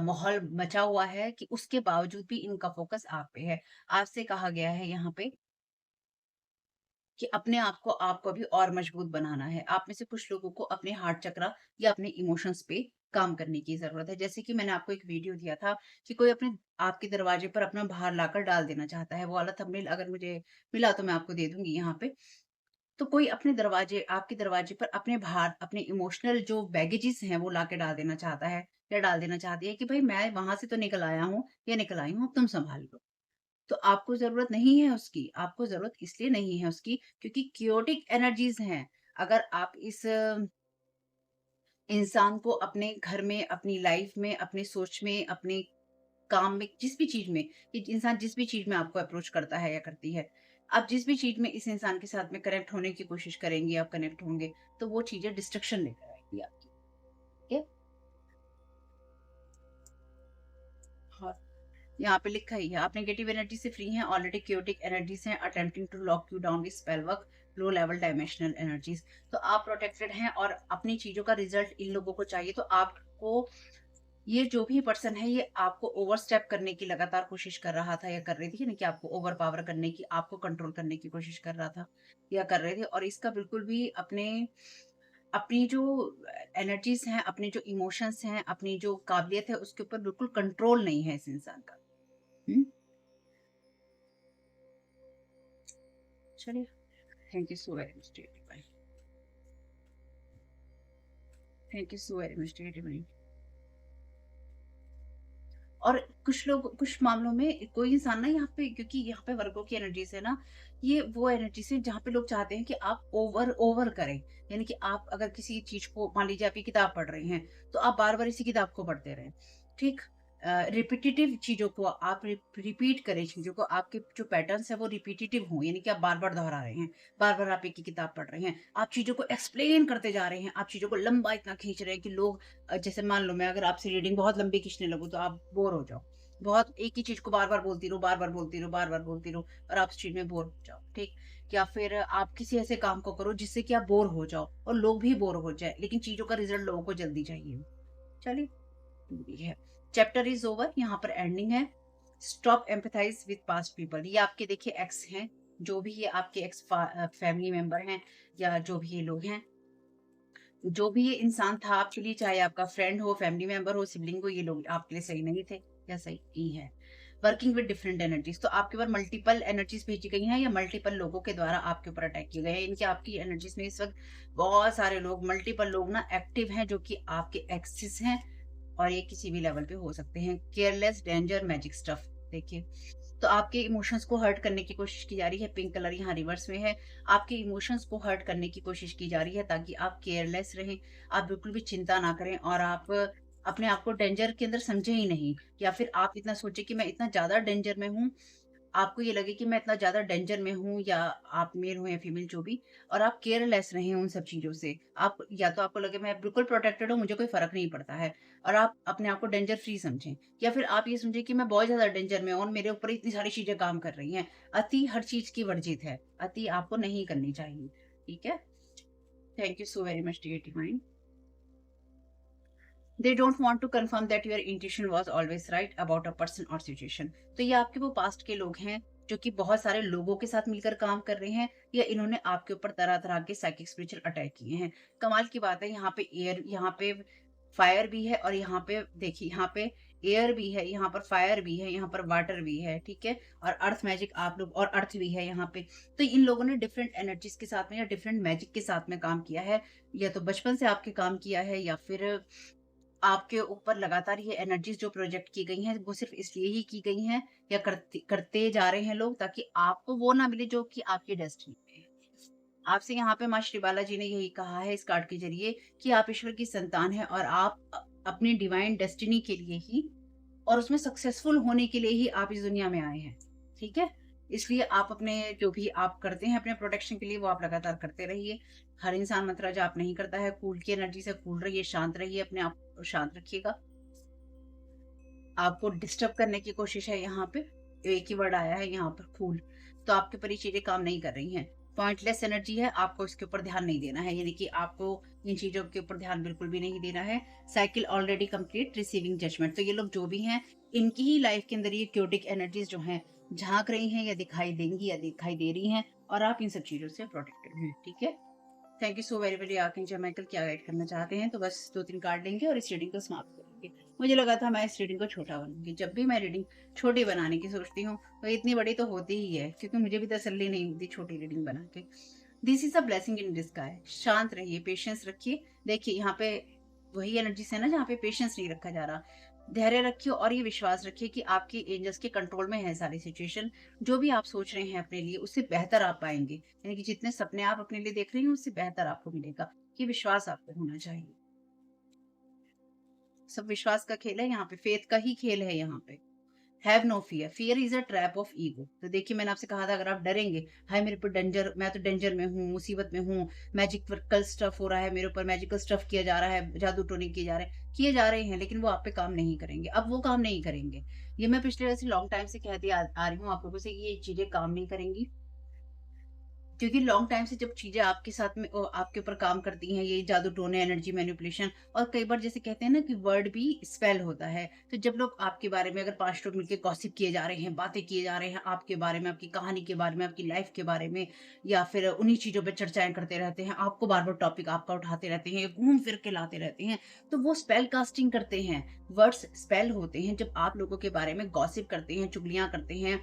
माहौल मचा हुआ है कि उसके बावजूद भी इनका फोकस आप पे है। आपसे कहा गया है यहाँ पे कि अपने आप को आपको भी और मजबूत बनाना है। आप में से कुछ लोगों को अपने हार्ट चक्रा या अपने इमोशंस पे काम करने की ज़रूरत है। जैसे कि मैंने आपको एक वीडियो दिया था कि कोई अपने आपके दरवाजे पर अपना भार लाकर डाल देना चाहता है। वो वाला थंबनेल अगर मुझे मिला तो मैं आपको दे दूँगी यहाँ पे। तो कोई अपने दरवाजे आपके दरवाजे पर अपने भार, अपने इमोशनल जो बैगेजेस हैं वो लाके डाल देना चाहता है या डाल देना चाहती है कि भई मैं वहाँ से तो निकल आया हूँ या निकल आई हूँ, अब तुम सँभाल लो। तो आपको ज़रूरत नहीं है उसकी, आपको ज़रूरत इसलिए नहीं है उसकी क्योंकि chaotic एनर्जीज़ हैं। अगर आप इस इंसान को अपने घर में, अपनी लाइफ़ में, अपनी सोच में, अपने काम में, जिस भी चीज़ में, ये इंसान जिस भी चीज़ में आपको अप्रोच करता है या करती है, आप जिस भी चीज़ में इस इंसान के साथ में कनेक्ट होने की कोशिश करेंगी, आप कनेक्ट होंगे, तो वो चीज़ें डिस्ट्रक्शन लेकर आएँगी आपकी, ठीक है? हाँ। यहाँ पे लिखा ही है, आप नेगेटिव एनर्जी से फ्री हैं, ऑलरेडी chaotic एनर्जीज़ हैं, attempting to lock you down with spell work, low level dimensional energies. तो आप प्रोटेक्टेड हैं और अपनी चीज़ों का रिज़ल्ट इन लोगों को चाहिए, तो आपको ये जो भी पर्सन है, ये आपको ओवरस्टेप करने की लगातार कोशिश कर रहा था या कर रही थी, यानी कि आपको ओवर पावर करने की, आपको कंट्रोल करने की कोशिश कर रहा था या कर रहे थे और इसका बिल्कुल भी अपनी जो एनर्जीज़ हैं, अपने जो इमोशंस हैं, अपनी जो काबिलियत है, उसके ऊपर बिल्कुल कंट्रोल नहीं है इस इंसान का। हुँ? चलिए, thank you so very much dear divine. Thank you so very much dear divine. और कुछ लोग कुछ मामलों में कोई इंसान ना यहाँ पे क्योंकि यहाँ पे वर्गों की एनर्जीज़ है ना, ये वो एनर्जीज़ है जहाँ पे लोग चाहते हैं कि आप ओवर करें। यानी कि आप अगर किसी चीज़ को मान लीजिए आप ये किताब पढ़ रहे हैं, तो आप बार-बार इसी किताब को पढ़ते रहें, ठीक? रिपिटिटिव चीज़ों को आप रिपीट करें चीज़ों को, आपके जो पैटर्न्स हैं वो रिपिटिटिव हों, यानी कि आप बार-बार दोहरा रहे हैं, बार-बार आप एक ही किताब पढ़ रहे हैं, आप चीज़ों को एक्सप्लेन करते जा रहे हैं, आप चीज़ों को लंबा इतना खींच रहे हैं कि लोग जैसे मान लो मैं अगर आपसे रीडिंग बहुत लंबी खींचने लगूँ तो आप बोर हो जाओ। बहुत एक ही चीज़ को बार-बार बोलती रहूँ, बार-बार बोलती रहूँ, बार-बार बोलती रहूँ और आप उस चीज़ में बोर हो जाओ, ठीक? या फिर आप किसी ऐसे काम को करो जिससे कि आप बोर हो जाओ और लोग भी बोर हो जाएँ, लेकिन चीज़ों का रिज़ल्ट लोगों को जल्दी चाहिए। चलिए, ये है। चैप्टर इज़ ओवर यहाँ पर एंडिंग है। Stop empathise with past people ये आपके देखिए एक्स हैं, जो भी ये आपके फैमिली मेंबर हैं या जो भी ये लोग हैं, जो भी ये इंसान था आपके लिए, चाहे आपका फ्रेंड हो, फैमिली मेंबर हो, सिबलिंग हो, ये लोग आपके लिए सही नहीं थे या सही ही है। वर्किंग विद डिफरेंट एनर्जीज़ तो आपके ऊपर मल्टीपल एनर्जीज़ भेजी गई हैं या मल्टीपल लोगों के द्वारा आपके ऊपर अटैक किए गए हैं। इनकी आपकी एनर्जीज़ में इस वक़्त बहुत सारे लोग मल्टीपल लोग ना एक्टिव हैं जो कि आपके एक्सिस हैं और ये किसी भी लेवल पे हो सकते हैं। केयरलेस, डेंजर, मैजिक स्टफ देखिए, तो आपके इमोशंस को हर्ट करने की कोशिश की जा रही है, पिंक कलर यहाँ रिवर्स में है। आपके इमोशंस को हर्ट करने की कोशिश की जा रही है ताकि आप केयरलेस रहें, आप बिल्कुल भी चिंता ना करें और आप अपने आप को डेंजर के अंदर समझें ही नहीं या फिर आप इतना सोचें कि मैं इतना ज़्यादा डेंजर में हूँ, आपको ये लगे कि मैं इतना ज़्यादा डेंजर में हूँ या आप मेल हो या फीमेल जो भी और आप केयरलेस रहें उन सब चीज़ों से। आप या तो आपको लगे मैं बिल्कुल प्रोटेक्टेड हूँ, मुझे कोई फ़र्क नहीं पड़ता है और आप अपने आप को डेंजर फ्री समझें या फिर आप ये समझें कि मैं बहुत ज़्यादा डेंजर में हूँ और मेरे ऊपर इतनी सारी चीज़ें काम कर रही हैं। अति हर चीज़ की वर्जित है। अति आपको नहीं करनी चाहिए। ठीक है? Thank you so very much dear divine. They don't want to confirm that your intuition was always right about a person और सिचुएशन तो ये आपके वो पास्ट के लोग हैं जो कि बहुत सारे लोगों के साथ मिलकर काम कर रहे हैं या इन्होंने आपके ऊपर तरह तरह के साइकिक स्पिरिचुअल अटैक किए हैं। कमाल की बात है यहाँ पे एयर, यहाँ पे फायर भी है और यहाँ पे देखिए यहाँ पे एयर भी है, यहाँ पर फायर भी है, यहाँ पर वाटर भी है, ठीक है? और अर्थ मैजिक आप लोग और अर्थ भी है यहाँ पे। तो इन लोगों ने डिफरेंट एनर्जीज के साथ में या डिफरेंट मैजिक के साथ में काम किया है, या तो बचपन से आपके काम किया है या फिर आपके ऊपर लगातार ये एनर्जीज़ जो प्रोजेक्ट की गई हैं, वो सिर्फ़ इसलिए ही की गई हैं या करते करते जा रहे हैं लोग ताकि आपको वो ना मिले जो कि आपकी डेस्टिनी पे है। आपसे यहाँ पे माँ श्री बाला जी ने यही कहा है इस कार्ड के ज़रिए कि आप ईश्वर की संतान हैं और आप अपनी डिवाइन डेस्टिनी के लिए ही और उसमें सक्सेसफुल होने के लिए ही आप इस दुनिया में आए हैं, ठीक है? इसलिए आप अपने जो भी आप करते हैं अपने प्रोटेक्शन के लिए वो आप लगातार करते रहिए। हर इंसान मंत्र जाप नहीं करता है, कूल की एनर्जी से कूल रहिए, शांत रहिए, अपने आप को शांत रखिएगा। आपको डिस्टर्ब करने की कोशिश है यहाँ पे, एक ही वर्ड आया है यहाँ पर कूल, तो आपके ऊपर ये चीज़ें काम नहीं कर रही हैं। पॉइंटलेस एनर्जी है, आपको इसके ऊपर ध्यान नहीं देना है, यानी कि आपको इन चीजों के ऊपर ध्यान बिल्कुल भी नहीं देना है। Cycle already complete, receiving judgement. तो ये लोग जो भी हैं, इनकी ही लाइफ के अंदर ये क्योटिक एनर्जीज जो हैं झांक रही हैं या दिखाई देंगी या दिखाई दे रही हैं, और आप इन सब चीजों से प्रोटेक्टेड हैं। ठीक है, thank you so very very. Archangel Michael क्या गाइड करना चाहते हैं, तो बस 2-3 कार्ड लेंगे और इस रीडिंग को समाप्त करेंगे। मुझे लगा था मैं इस रीडिंग को छोटा बनाऊंगी। जब भी मैं रीडिंग छोटी बनाने की सोचती हूँ तो इतनी बड़ी तो होती ही है, क्योंकि मुझे भी तसल्ली नहीं होती छोटी रीडिंग बना के। This is a blessing in disguise. शांत रहिए, पेशेंस रखिए। देखिए यहाँ पे वही एनर्जी है ना जहाँ पे पेशेंस नहीं रखा जा रहा। धैर्य रखिए और ये विश्वास रखिए कि आपके एंजल्स के कंट्रोल में है सारी सिचुएशन। जो भी आप सोच रहे हैं अपने लिए, उससे बेहतर आप पाएंगे। यानी कि जितने सपने आप अपने लिए देख रहे हैं उससे बेहतर आपको मिलेगा। ये विश्वास आपको होना चाहिए। सब विश्वास का खेल है यहाँ पे, फेथ का ही खेल है यहाँ पे। Have no fear, fear is a trap of ego. तो देखिए मैंने आपसे कहा था अगर आप डरेंगे, हाय मेरे पर डेंजर, मैं तो डेंजर में हूँ, मुसीबत में हूँ, मैजिकल स्टफ हो रहा है मेरे ऊपर, मैजिकल स्टफ किया जा रहा है, जादू टोने किए जा रहे हैं, लेकिन वो आप पे काम नहीं करेंगे। अब वो काम नहीं करेंगे। ये मैं पिछले वैसे लॉन्ग टाइम से कहती आ रही हूँ आप लोगों से कि ये चीजें काम नहीं करेंगी, क्योंकि लॉन्ग टाइम से जब चीजें आपके साथ में आपके ऊपर काम करती हैं, ये जादू टोने, एनर्जी मैनिपुलेशन, और कई बार जैसे कहते हैं ना कि वर्ड भी स्पेल होता है। तो जब लोग आपके बारे में, अगर 5 लोग मिलकर गॉसिप किए जा रहे हैं, बातें किए जा रहे हैं आपके बारे में, आपकी कहानी के बारे में, आपकी लाइफ के बारे में, या फिर उन्हीं चीजों पर चर्चाएं करते रहते हैं, आपको बार बार टॉपिक आपका उठाते रहते हैं, घूम फिर के लाते रहते हैं, तो वो स्पेल कास्टिंग करते हैं। वर्ड्स स्पेल होते हैं। जब आप लोगों के बारे में गॉसिप करते हैं, चुगलियां करते हैं,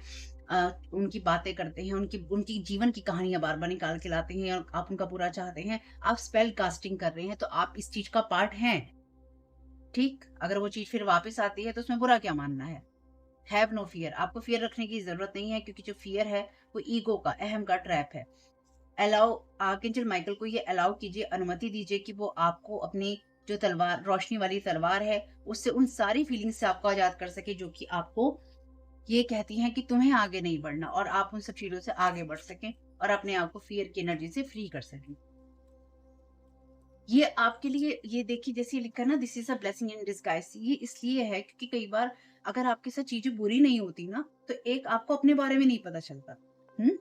उनकी बातें करते हैं, उनकी उनकी जीवन की कहानियां बार बार निकाल के लाते हैं और आप उनका बुरा चाहते हैं, आप स्पेल कास्टिंग कर रहे हैं, तो आप इस चीज का पार्ट हैं। ठीक, अगर वो चीज फिर वापस आती है तो उसमें बुरा क्या मानना है। हैव नो फियर, आपको फियर रखने की जरूरत नहीं है, क्योंकि जो फियर है वो ईगो का, अहम का ट्रैप है। अलाउ, आर्कएंजल माइकल को ये अलाउ कीजिए, अनुमति दीजिए कि वो आपको अपनी जो तलवार, रोशनी वाली तलवार है, उससे, उन सारी फीलिंग्स से आपको आजाद कर सके जो कि आपको ये कहती हैं कि तुम्हें आगे नहीं बढ़ना, और आप उन सब चीजों से आगे बढ़ सकें और अपने आप को फियर की एनर्जी से फ्री कर सकें। ये आपके लिए, ये देखिए जैसे ये लिखा है ना, this is a blessing in disguise, ये इसलिए है क्योंकि कई बार अगर आपके साथ चीजें बुरी नहीं होती ना, तो एक आपको अपने बारे में नहीं पता चलता। हम्म,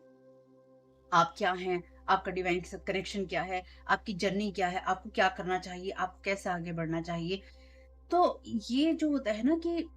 आप क्या हैं, आपका डिवाइन के साथ कनेक्शन क्या है, आपकी जर्नी क्या है, आपको क्या करना चाहिए, आपको कैसे आगे बढ़ना चाहिए। तो ये जो होता है ना कि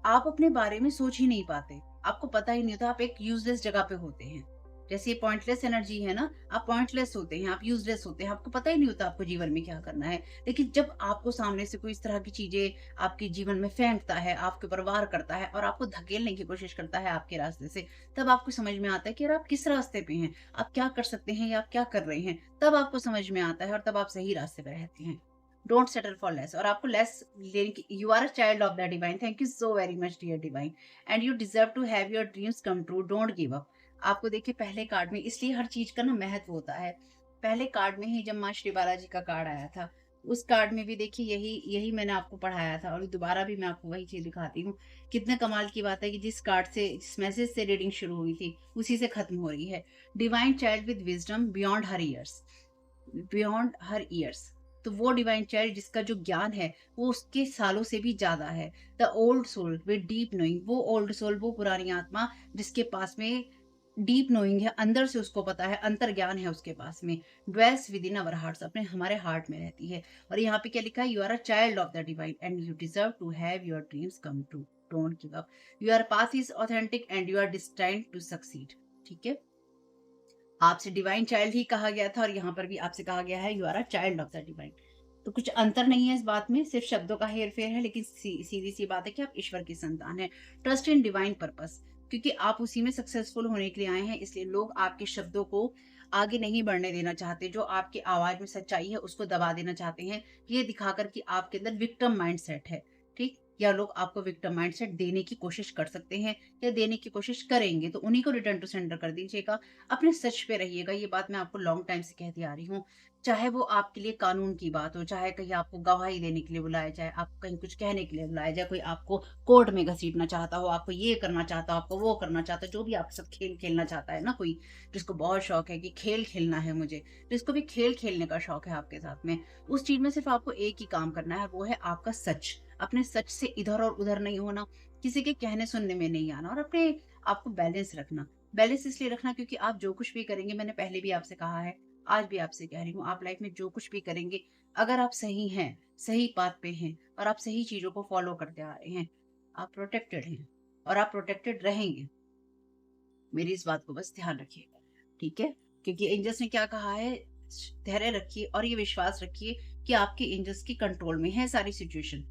आप अपने बारे में सोच ही नहीं पाते, आपको पता ही नहीं होता, आप एक यूजलेस जगह पे होते हैं। जैसे ये पॉइंटलेस एनर्जी है ना, आप पॉइंटलेस होते हैं, आप यूजलेस होते हैं, आपको पता ही नहीं होता आपको जीवन में क्या करना है। लेकिन जब आपको सामने से कोई इस तरह की चीजें आपके जीवन में फेंकता है, आपके ऊपर वार करता है और आपको धकेलने की कोशिश करता है आपके रास्ते से, तब आपको समझ में आता है कि यार आप किस रास्ते पे हैं, आप क्या कर सकते हैं या आप क्या कर रहे हैं। तब आपको समझ में आता है और तब आप सही रास्ते पे रहते हैं। डोंट सेटल फॉर लेस, और आपको लेस लेने की, you are a child of the divine. Thank you so very much dear divine, and you deserve to have your dreams come true, don't give up. आपको देखिए पहले कार्ड में, इसलिए हर चीज का ना महत्व होता है। पहले कार्ड में ही जब माँ श्री बालाजी का कार्ड आया था, उस कार्ड में भी देखिए यही यही मैंने आपको पढ़ाया था, और दोबारा भी मैं आपको वही चीज दिखाती हूँ। कितने कमाल की बात है कि जिस कार्ड से, जिस मैसेज से रीडिंग शुरू हुई थी उसी से खत्म हो रही है। Divine child with wisdom beyond her years, beyond her years. तो वो डिवाइन चाइल्ड जिसका जो ज्ञान है वो उसके सालों से भी ज्यादा है। The old soul with deep knowing, वो ओल्ड सोल, वो पुरानी आत्मा जिसके पास में डीप नोइंग है, अंदर से उसको पता है, अंतर ज्ञान है उसके पास में, dwells with in our hearts, अपने हमारे हार्ट में रहती है। और यहाँ पे क्या लिखा है, you are a child of the divine and you deserve to have your dreams come true, don't give up, your path is authentic and you are destined to succeed. ठीक है, आपसे डिवाइन चाइल्ड ही कहा गया था और यहाँ पर भी आपसे कहा गया है you are a child of the divine. तो कुछ अंतर नहीं है इस बात में, सिर्फ शब्दों का हेर फेर है, लेकिन सीधी सी बात है कि आप ईश्वर की संतान है। ट्रस्ट इन डिवाइन पर्पस, क्योंकि आप उसी में सक्सेसफुल होने के लिए आए हैं, इसलिए लोग आपके शब्दों को आगे नहीं बढ़ने देना चाहते। जो आपकी आवाज में सच्चाई है उसको दबा देना चाहते हैं, ये दिखाकर कि आपके अंदर विक्टिम माइंडसेट है। ठीक, या लोग आपको विक्टिम माइंडसेट देने की कोशिश कर सकते हैं या देने की कोशिश करेंगे, तो उन्हीं को रिटर्न टू सेंडर कर दीजिएगा। अपने सच पे रहिएगा, ये बात मैं आपको लॉन्ग टाइम से कहती आ रही हूँ। चाहे वो आपके लिए कानून की बात हो, चाहे कहीं आपको गवाही देने के लिए बुलाया जाए, आपको कहीं कुछ कहने के लिए बुलाया जाए, कोई आपको कोर्ट में घसीटना चाहता हो, आपको ये करना चाहता हो, आपको वो करना चाहता हो, जो भी आपके साथ खेल खेलना चाहता है ना, कोई जिसको बहुत शौक है कि खेल खेलना है मुझे, जिसको भी खेल खेलने का शौक है आपके साथ में, उस चीज में सिर्फ आपको एक ही काम करना है, वो है आपका सच। अपने सच से इधर और उधर नहीं होना, किसी के कहने सुनने में नहीं आना, और अपने आपको बैलेंस रखना। बैलेंस इसलिए रखना क्योंकि आप जो कुछ भी करेंगे, मैंने पहले भी आपसे कहा है, आज भी आपसे कह रही हूँ, आप लाइफ में जो कुछ भी करेंगे, अगर आप सही हैं, सही पाथ पे हैं और आप सही चीज़ों को फ़ॉलो करते आ रहे हैं, आप प्रोटेक्टेड हैं और आप प्रोटेक्टेड रहेंगे। मेरी इस बात को बस ध्यान रखिएगा, ठीक है? क्योंकि एंजल्स ने क्या कहा है, धैर्य रखिए और ये विश्वास रखिए कि आपके एंजल्स के कंट्रोल में है सारी सिचुएशन।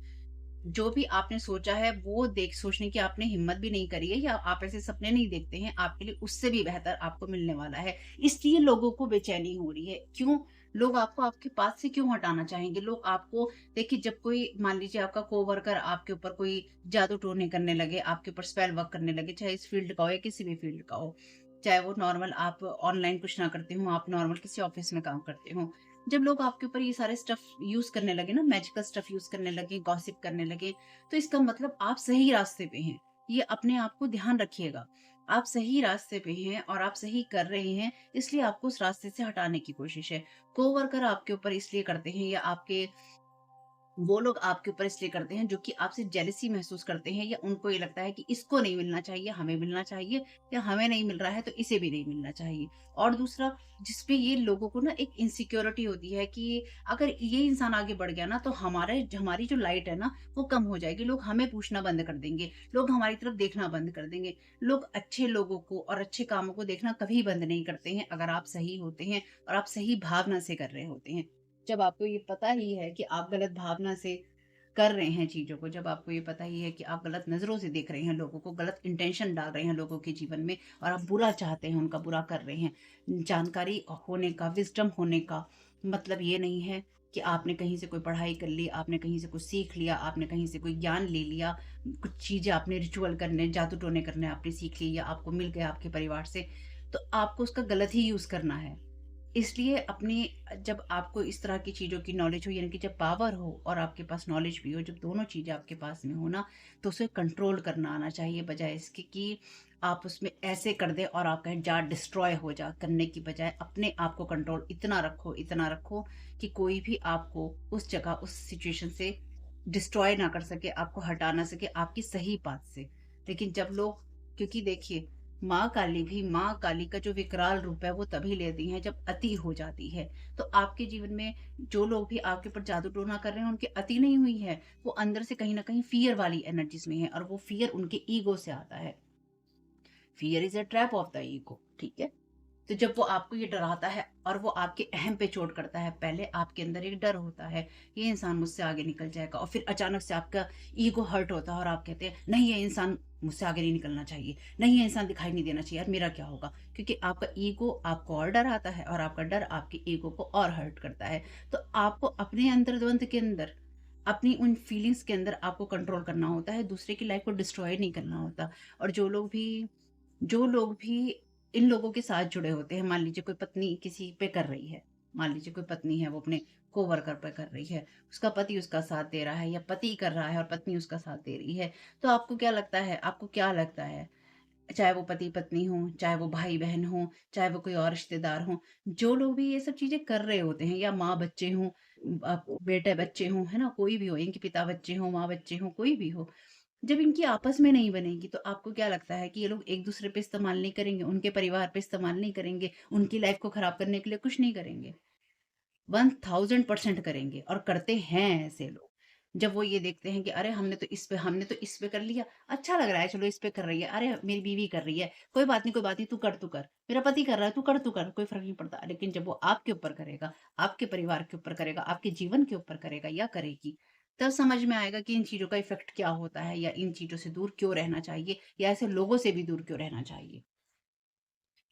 जो भी आपने सोचा है वो देख सोचने की आपने हिम्मत भी नहीं करी है या आप ऐसे सपने नहीं देखते हैं, आपके लिए उससे भी बेहतर आपको मिलने वाला है। इसलिए लोगों को बेचैनी हो रही है। क्यों? लोग आपको आपके पास से क्यों हटाना चाहेंगे? लोग आपको देखिए, जब कोई मान लीजिए आपका कोवर्कर आपके ऊपर कोई जादू टोने करने लगे, आपके ऊपर स्पेल वर्क करने लगे, चाहे इस फील्ड का हो या किसी भी फील्ड का हो। चाहे वो नॉर्मल आप ऑनलाइन कुछ ना करते हो, आप नॉर्मल किसी ऑफिस में काम करते हो। जब लोग आपके ऊपर ये सारे स्टफ यूज़ करने लगे ना, मैजिकल स्टफ यूज़ करने लगे, गॉसिप करने लगे, तो इसका मतलब आप सही रास्ते पे हैं। ये अपने आप को ध्यान रखिएगा। आप सही रास्ते पे हैं और आप सही कर रहे हैं, इसलिए आपको उस रास्ते से हटाने की कोशिश है। कोवर्कर आपके ऊपर इसलिए करते हैं या आपके वो लोग आपके ऊपर इसलिए करते हैं जो कि आपसे जेलसी महसूस करते हैं या उनको ये लगता है कि इसको नहीं मिलना चाहिए, हमें मिलना चाहिए, या हमें नहीं मिल रहा है तो इसे भी नहीं मिलना चाहिए। और दूसरा, जिसपे ये लोगों को ना एक इनसिक्योरिटी होती है कि अगर ये इंसान आगे बढ़ गया ना तो हमारी जो लाइट है ना वो कम हो जाएगी, लोग हमें पूछना बंद कर देंगे, लोग हमारी तरफ देखना बंद कर देंगे। लोग अच्छे लोगों को और अच्छे कामों को देखना कभी बंद नहीं करते हैं अगर आप सही होते हैं और आप सही भावना से कर रहे होते हैं। जब आपको ये पता ही है कि आप गलत भावना से कर रहे हैं चीज़ों को, जब आपको ये पता ही है कि आप गलत नज़रों से देख रहे हैं लोगों को, गलत इंटेंशन डाल रहे हैं लोगों के जीवन में और आप बुरा चाहते हैं, उनका बुरा कर रहे हैं। जानकारी होने का, विज़डम होने का मतलब ये नहीं है कि आपने कहीं से कोई पढ़ाई कर ली, आपने कहीं से कुछ सीख लिया, आपने कहीं से कोई ज्ञान ले लिया, कुछ चीज़ें आपने रिचुअल करने, जादू-टोने करने आपने सीख ली या आपको मिल गया आपके परिवार से, तो आपको उसका गलत ही यूज़ करना है। इसलिए अपनी जब आपको इस तरह की चीज़ों की नॉलेज हो, यानी कि जब पावर हो और आपके पास नॉलेज भी हो, जब दोनों चीज़ें आपके पास में हो ना, तो उसे कंट्रोल करना आना चाहिए, बजाय इसके कि आप उसमें ऐसे कर दें और आप कहें जा डिस्ट्रॉय हो जा, करने की बजाय अपने आप को कंट्रोल इतना रखो कि कोई भी आपको उस जगह, उस सिचुएशन से डिस्ट्रॉय ना कर सके, आपको हटा ना सके आपकी सही बात से। लेकिन जब लोग, क्योंकि देखिए, माँ काली का जो विकराल रूप है वो तभी लेती हैं जब अति हो जाती है। तो आपके जीवन में जो लोग भी आपके ऊपर जादू टोना कर रहे हैं उनकी अति नहीं हुई है, वो अंदर से कहीं न कहीं फ़ियर वाली एनर्जीज़ में है और वो फ़ियर उनके ईगो से आता है। Fear is a trap of the ego, ठीक है? तो जब वो आपको ये डराता है और वो आपके अहम पे चोट करता है, पहले आपके अंदर एक डर होता है, ये इंसान मुझसे आगे निकल जाएगा, और फिर अचानक से आपका ईगो हर्ट होता है और आप कहते हैं, नहीं ये इंसान मुझसे आगे नहीं निकलना चाहिए, नहीं ये इंसान दिखाई नहीं देना चाहिए, यार मेरा क्या होगा? क्योंकि आपका ईगो आपको और डराता है और आपका डर आपके ईगो को और हर्ट करता है। तो आपको अपने अंतर द्वंद के अंदर, अपनी उन फीलिंग्स के अंदर आपको कंट्रोल करना होता है, दूसरे की लाइफ को डिस्ट्रॉय नहीं करना होता। और जो लोग भी इन लोगों के साथ जुड़े होते हैं, मान लीजिए कोई पत्नी किसी पे कर रही है, मान लीजिए कोई पत्नी है वो अपने कोवर्कर पे कर रही है, उसका पति उसका साथ दे रहा है या पति कर रहा है और पत्नी उसका साथ दे रही है, तो आपको क्या लगता है? चाहे वो पति-पत्नी हो, चाहे वो भाई-बहन हो, चाहे वो कोई और रिश्तेदार हों, जो लोग भी ये सब चीज़ें कर रहे होते हैं या माँ-बच्चे हों, बेटे-बच्चे हों, है ना? कोई भी हो, इनके पिता-बच्चे हों, माँ-बच्चे हों, कोई भी हो, जब इनकी आपस में नहीं बनेगी तो आपको क्या लगता है कि ये लोग एक-दूसरे पे इस्तेमाल नहीं करेंगे, उनके परिवार पे इस्तेमाल नहीं करेंगे, उनकी लाइफ़ को खराब करने के लिए कुछ नहीं करेंगे? 1000% करेंगे और करते हैं ऐसे लोग। जब वो ये देखते हैं कि अरे हमने तो इस पे कर लिया, अच्छा लग रहा है चलो इस पे कर रही है, अरे मेरी बीवी कर रही है, कोई बात नहीं तू कर। मेरा पति कर रहा है तू कर, कोई फ़र्क नहीं पड़ता। लेकिन जब वो आपके ऊपर करेगा, आपके परिवार के ऊपर करेगा, आपके जीवन के ऊपर करेगा या करेगी, तब समझ में आएगा कि इन चीज़ों का इफ़ेक्ट क्या होता है या इन चीज़ों से दूर क्यों रहना चाहिए या ऐसे लोगों से भी दूर क्यों रहना चाहिए।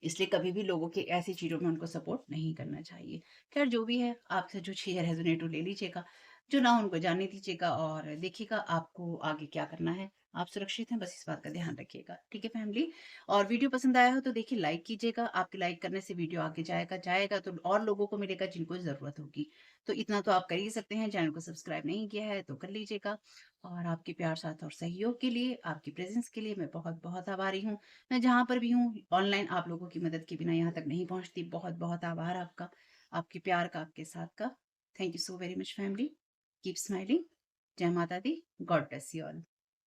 इसलिए कभी भी लोगों की ऐसी चीज़ों में उनको सपोर्ट नहीं करना चाहिए। ख़ैर जो भी है, आपसे जो चीज़ें रेज़ोनेट हो ले लीजिएगा, जो ना हो उनको जाने दीजिएगा और देखिएगा आपको आगे क्या करना है। आप सुरक्षित हैं, बस इस बात का ध्यान रखिएगा। ठीक है फैमिली? और वीडियो पसंद आया हो तो देखिए लाइक कीजिएगा, आपके लाइक करने से वीडियो आगे जाएगा तो और लोगों को मिलेगा जिनको ज़रूरत होगी। तो इतना तो आप कर ही सकते हैं, चैनल को सब्सक्राइब नहीं किया है तो कर लीजिएगा। और आपके प्यार, साथ और सहयोग के लिए, आपकी प्रेज़ेंस के लिए मैं बहुत-बहुत आभारी हूँ। मैं जहाँ पर भी हूँ, ऑनलाइन आप लोगों की मदद के बिना यहाँ तक नहीं पहुँचती। बहुत-बहुत आभार आपका, आपके प्यार का, आपके साथ का। Thank you so very much family. Keep smiling. जय माता दी। God bless you all.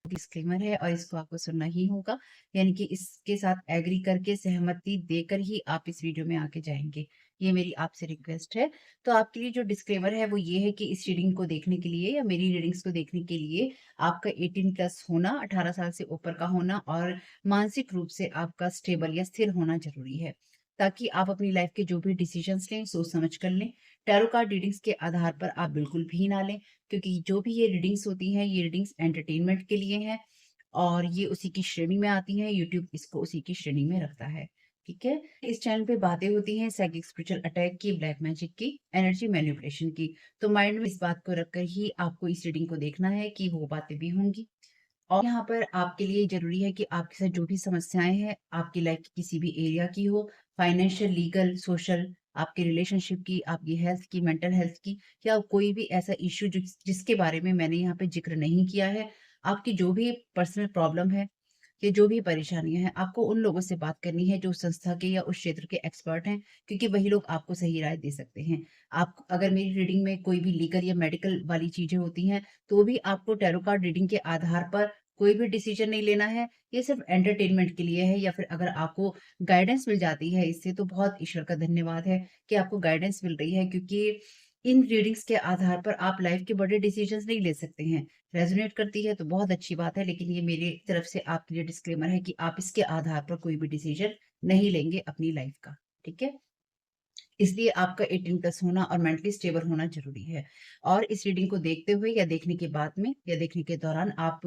Disclaimer है और इसको आपको सुनना ही होगा, यानी कि इसके साथ एग्री करके सहमति देकर ही आप इस वीडियो में आगे जाएंगे। ये मेरी आपसे रिक्वेस्ट है। तो आपके लिए जो डिस्क्लेमर है वो ये है कि इस रीडिंग को देखने के लिए या मेरी रीडिंग्स को देखने के लिए आपका 18 प्लस होना, 18 साल से ऊपर का होना और मानसिक रूप से आपका स्टेबल या स्थिर होना जरूरी है, ताकि आप अपनी लाइफ के जो भी डिसीजंस लें सोच समझ कर लें। टैरो कार्ड रीडिंग्स के आधार पर आप बिल्कुल भी ना लें, क्योंकि जो भी ये रीडिंग्स होती हैं ये रीडिंग्स एंटरटेनमेंट के लिए हैं और ये उसी की श्रेणी में आती हैं। यूट्यूब इसको उसी की श्रेणी में रखता है। ठीक है। इस चैनल पे बातें होती हैं साइकिक स्पिरिचुअल अटैक की, ब्लैक मैजिक की, एनर्जी मैनिपुलेशन की। तो माइंड में इस बात को रखकर ही आपको इस रीडिंग को देखना है कि वो बातें भी होंगी। और यहाँ पर आपके लिए ज़रूरी है कि आपके साथ जो भी समस्याएँ हैं, आपकी लाइफ़ की किसी भी एरिया की हो, फाइनेंशियल, लीगल, सोशल, आपके रिलेशनशिप की, आपकी हेल्थ की, मेंटल हेल्थ की, या कोई भी ऐसा इश्यू जिसके बारे में मैंने यहाँ पे ज़िक्र नहीं किया है, आपकी जो भी पर्सनल प्रॉब्लम है, ये जो भी परेशानियाँ हैं, आपको उन लोगों से बात करनी है जो उस संस्था के या उस क्षेत्र के एक्सपर्ट हैं, क्योंकि वही लोग आपको सही राय दे सकते हैं। आप अगर मेरी रीडिंग में कोई भी लीगल या मेडिकल वाली चीज़ें होती हैं, तो भी आपको टैरो कार्ड रीडिंग के आधार पर कोई भी डिसीजन नहीं लेना है। ये सिर्फ़ एंटरटेनमेंट के लिए है, या फिर अगर आपको गाइडेंस मिल जाती है इससे, तो बहुत ईश्वर का धन्यवाद है कि आपको गाइडेंस मिल रही है, क्योंकि इन रीडिंग्स के आधार पर आप लाइफ़ के बड़े डिसीजंस नहीं ले सकते हैं। रेज़ोनेट करती है तो बहुत अच्छी बात है, लेकिन ये मेरी तरफ से आपके लिए डिस्क्लेमर है कि आप इसके आधार पर कोई भी डिसीजन नहीं लेंगे अपनी लाइफ़ का। ठीक है? इसलिए आपका 18 प्लस होना और मेंटली स्टेबल होना ज़रूरी है। और इस रीडिंग को देखते हुए या देखने के बाद में या देखने के दौरान आप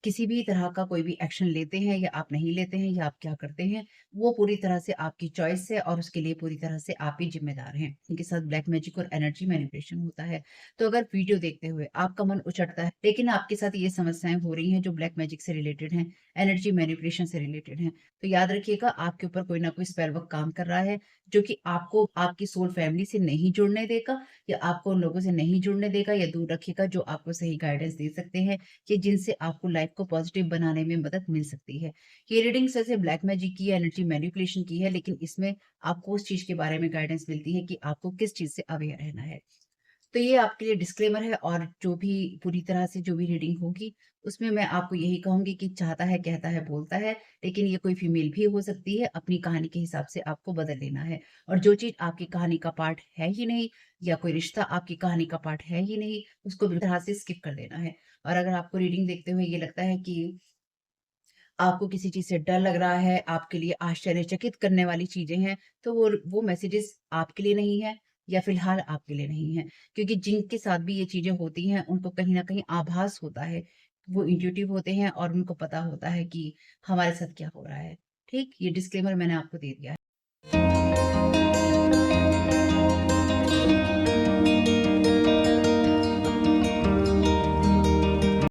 किसी भी तरह का कोई भी एक्शन लेते हैं या आप नहीं लेते हैं या आप क्या करते हैं, वो पूरी तरह से आपकी चॉइस है और उसके लिए पूरी तरह से आप ही ज़िम्मेदार हैं। इनके साथ ब्लैक मैजिक और एनर्जी मैनिपुलेशन होता है। तो अगर वीडियो देखते हुए आपका मन उचटता है, लेकिन आपके साथ ये समस्याएँ हो रही हैं जो ब्लैक मैजिक से रिलेटेड हैं, एनर्जी मैनिपुलेशन से रिलेटेड हैं, तो याद रखिएगा आपके ऊपर कोई ना कोई स्पेल वर्क काम कर रहा है, जो कि आपको आपकी सोल फैमिली से नहीं जुड़ने देगा या आपको उन लोगों से नहीं जुड़ने देगा या दूर रखेगा जो आपको सही गाइडेंस दे सकते हैं कि जिनसे आपको लाइफ को पॉजिटिव बनाने में मदद मिल सकती है। ये रीडिंग्स ऐसे ब्लैक मैजिक की है, एनर्जी मैनिपुलेशन की है, लेकिन इसमें आपको उस चीज़ के बारे में गाइडेंस मिलती है कि आपको किस चीज़ से अवेयर रहना है। तो ये आपके लिए डिस्क्लेमर है, और जो भी पूरी तरह से जो भी रीडिंग होगी, उसमें मैं आपको यही कहूँगी कि चाहता है, कहता है, बोलता है, लेकिन ये कोई फीमेल भी हो सकती है, अपनी कहानी के हिसाब से आपको बदल लेना है। और जो चीज़ आपकी कहानी का पार्ट है ही नहीं या कोई रिश्ता आपकी कहानी का पार्ट है ही नहीं, उसको बिल्कुल तरह से स्किप कर देना है। और अगर आपको रीडिंग देखते हुए ये लगता है कि आपको किसी चीज़ से डर लग रहा है, आपके लिए आश्चर्यचकित करने वाली चीज़ें हैं, तो वो मैसेजेस आपके लिए नहीं है या फ़िलहाल आपके लिए नहीं है। क्योंकि जिनके साथ भी ये चीज़ें होती हैं, उनको कहीं न कहीं आभास होता है। वो इंट्यूटिव होते हैं और उनको पता होता है कि हमारे साथ क्या हो रहा है। ठीक? ये डिस्क्लेमर मैंने आपको दे दिया है।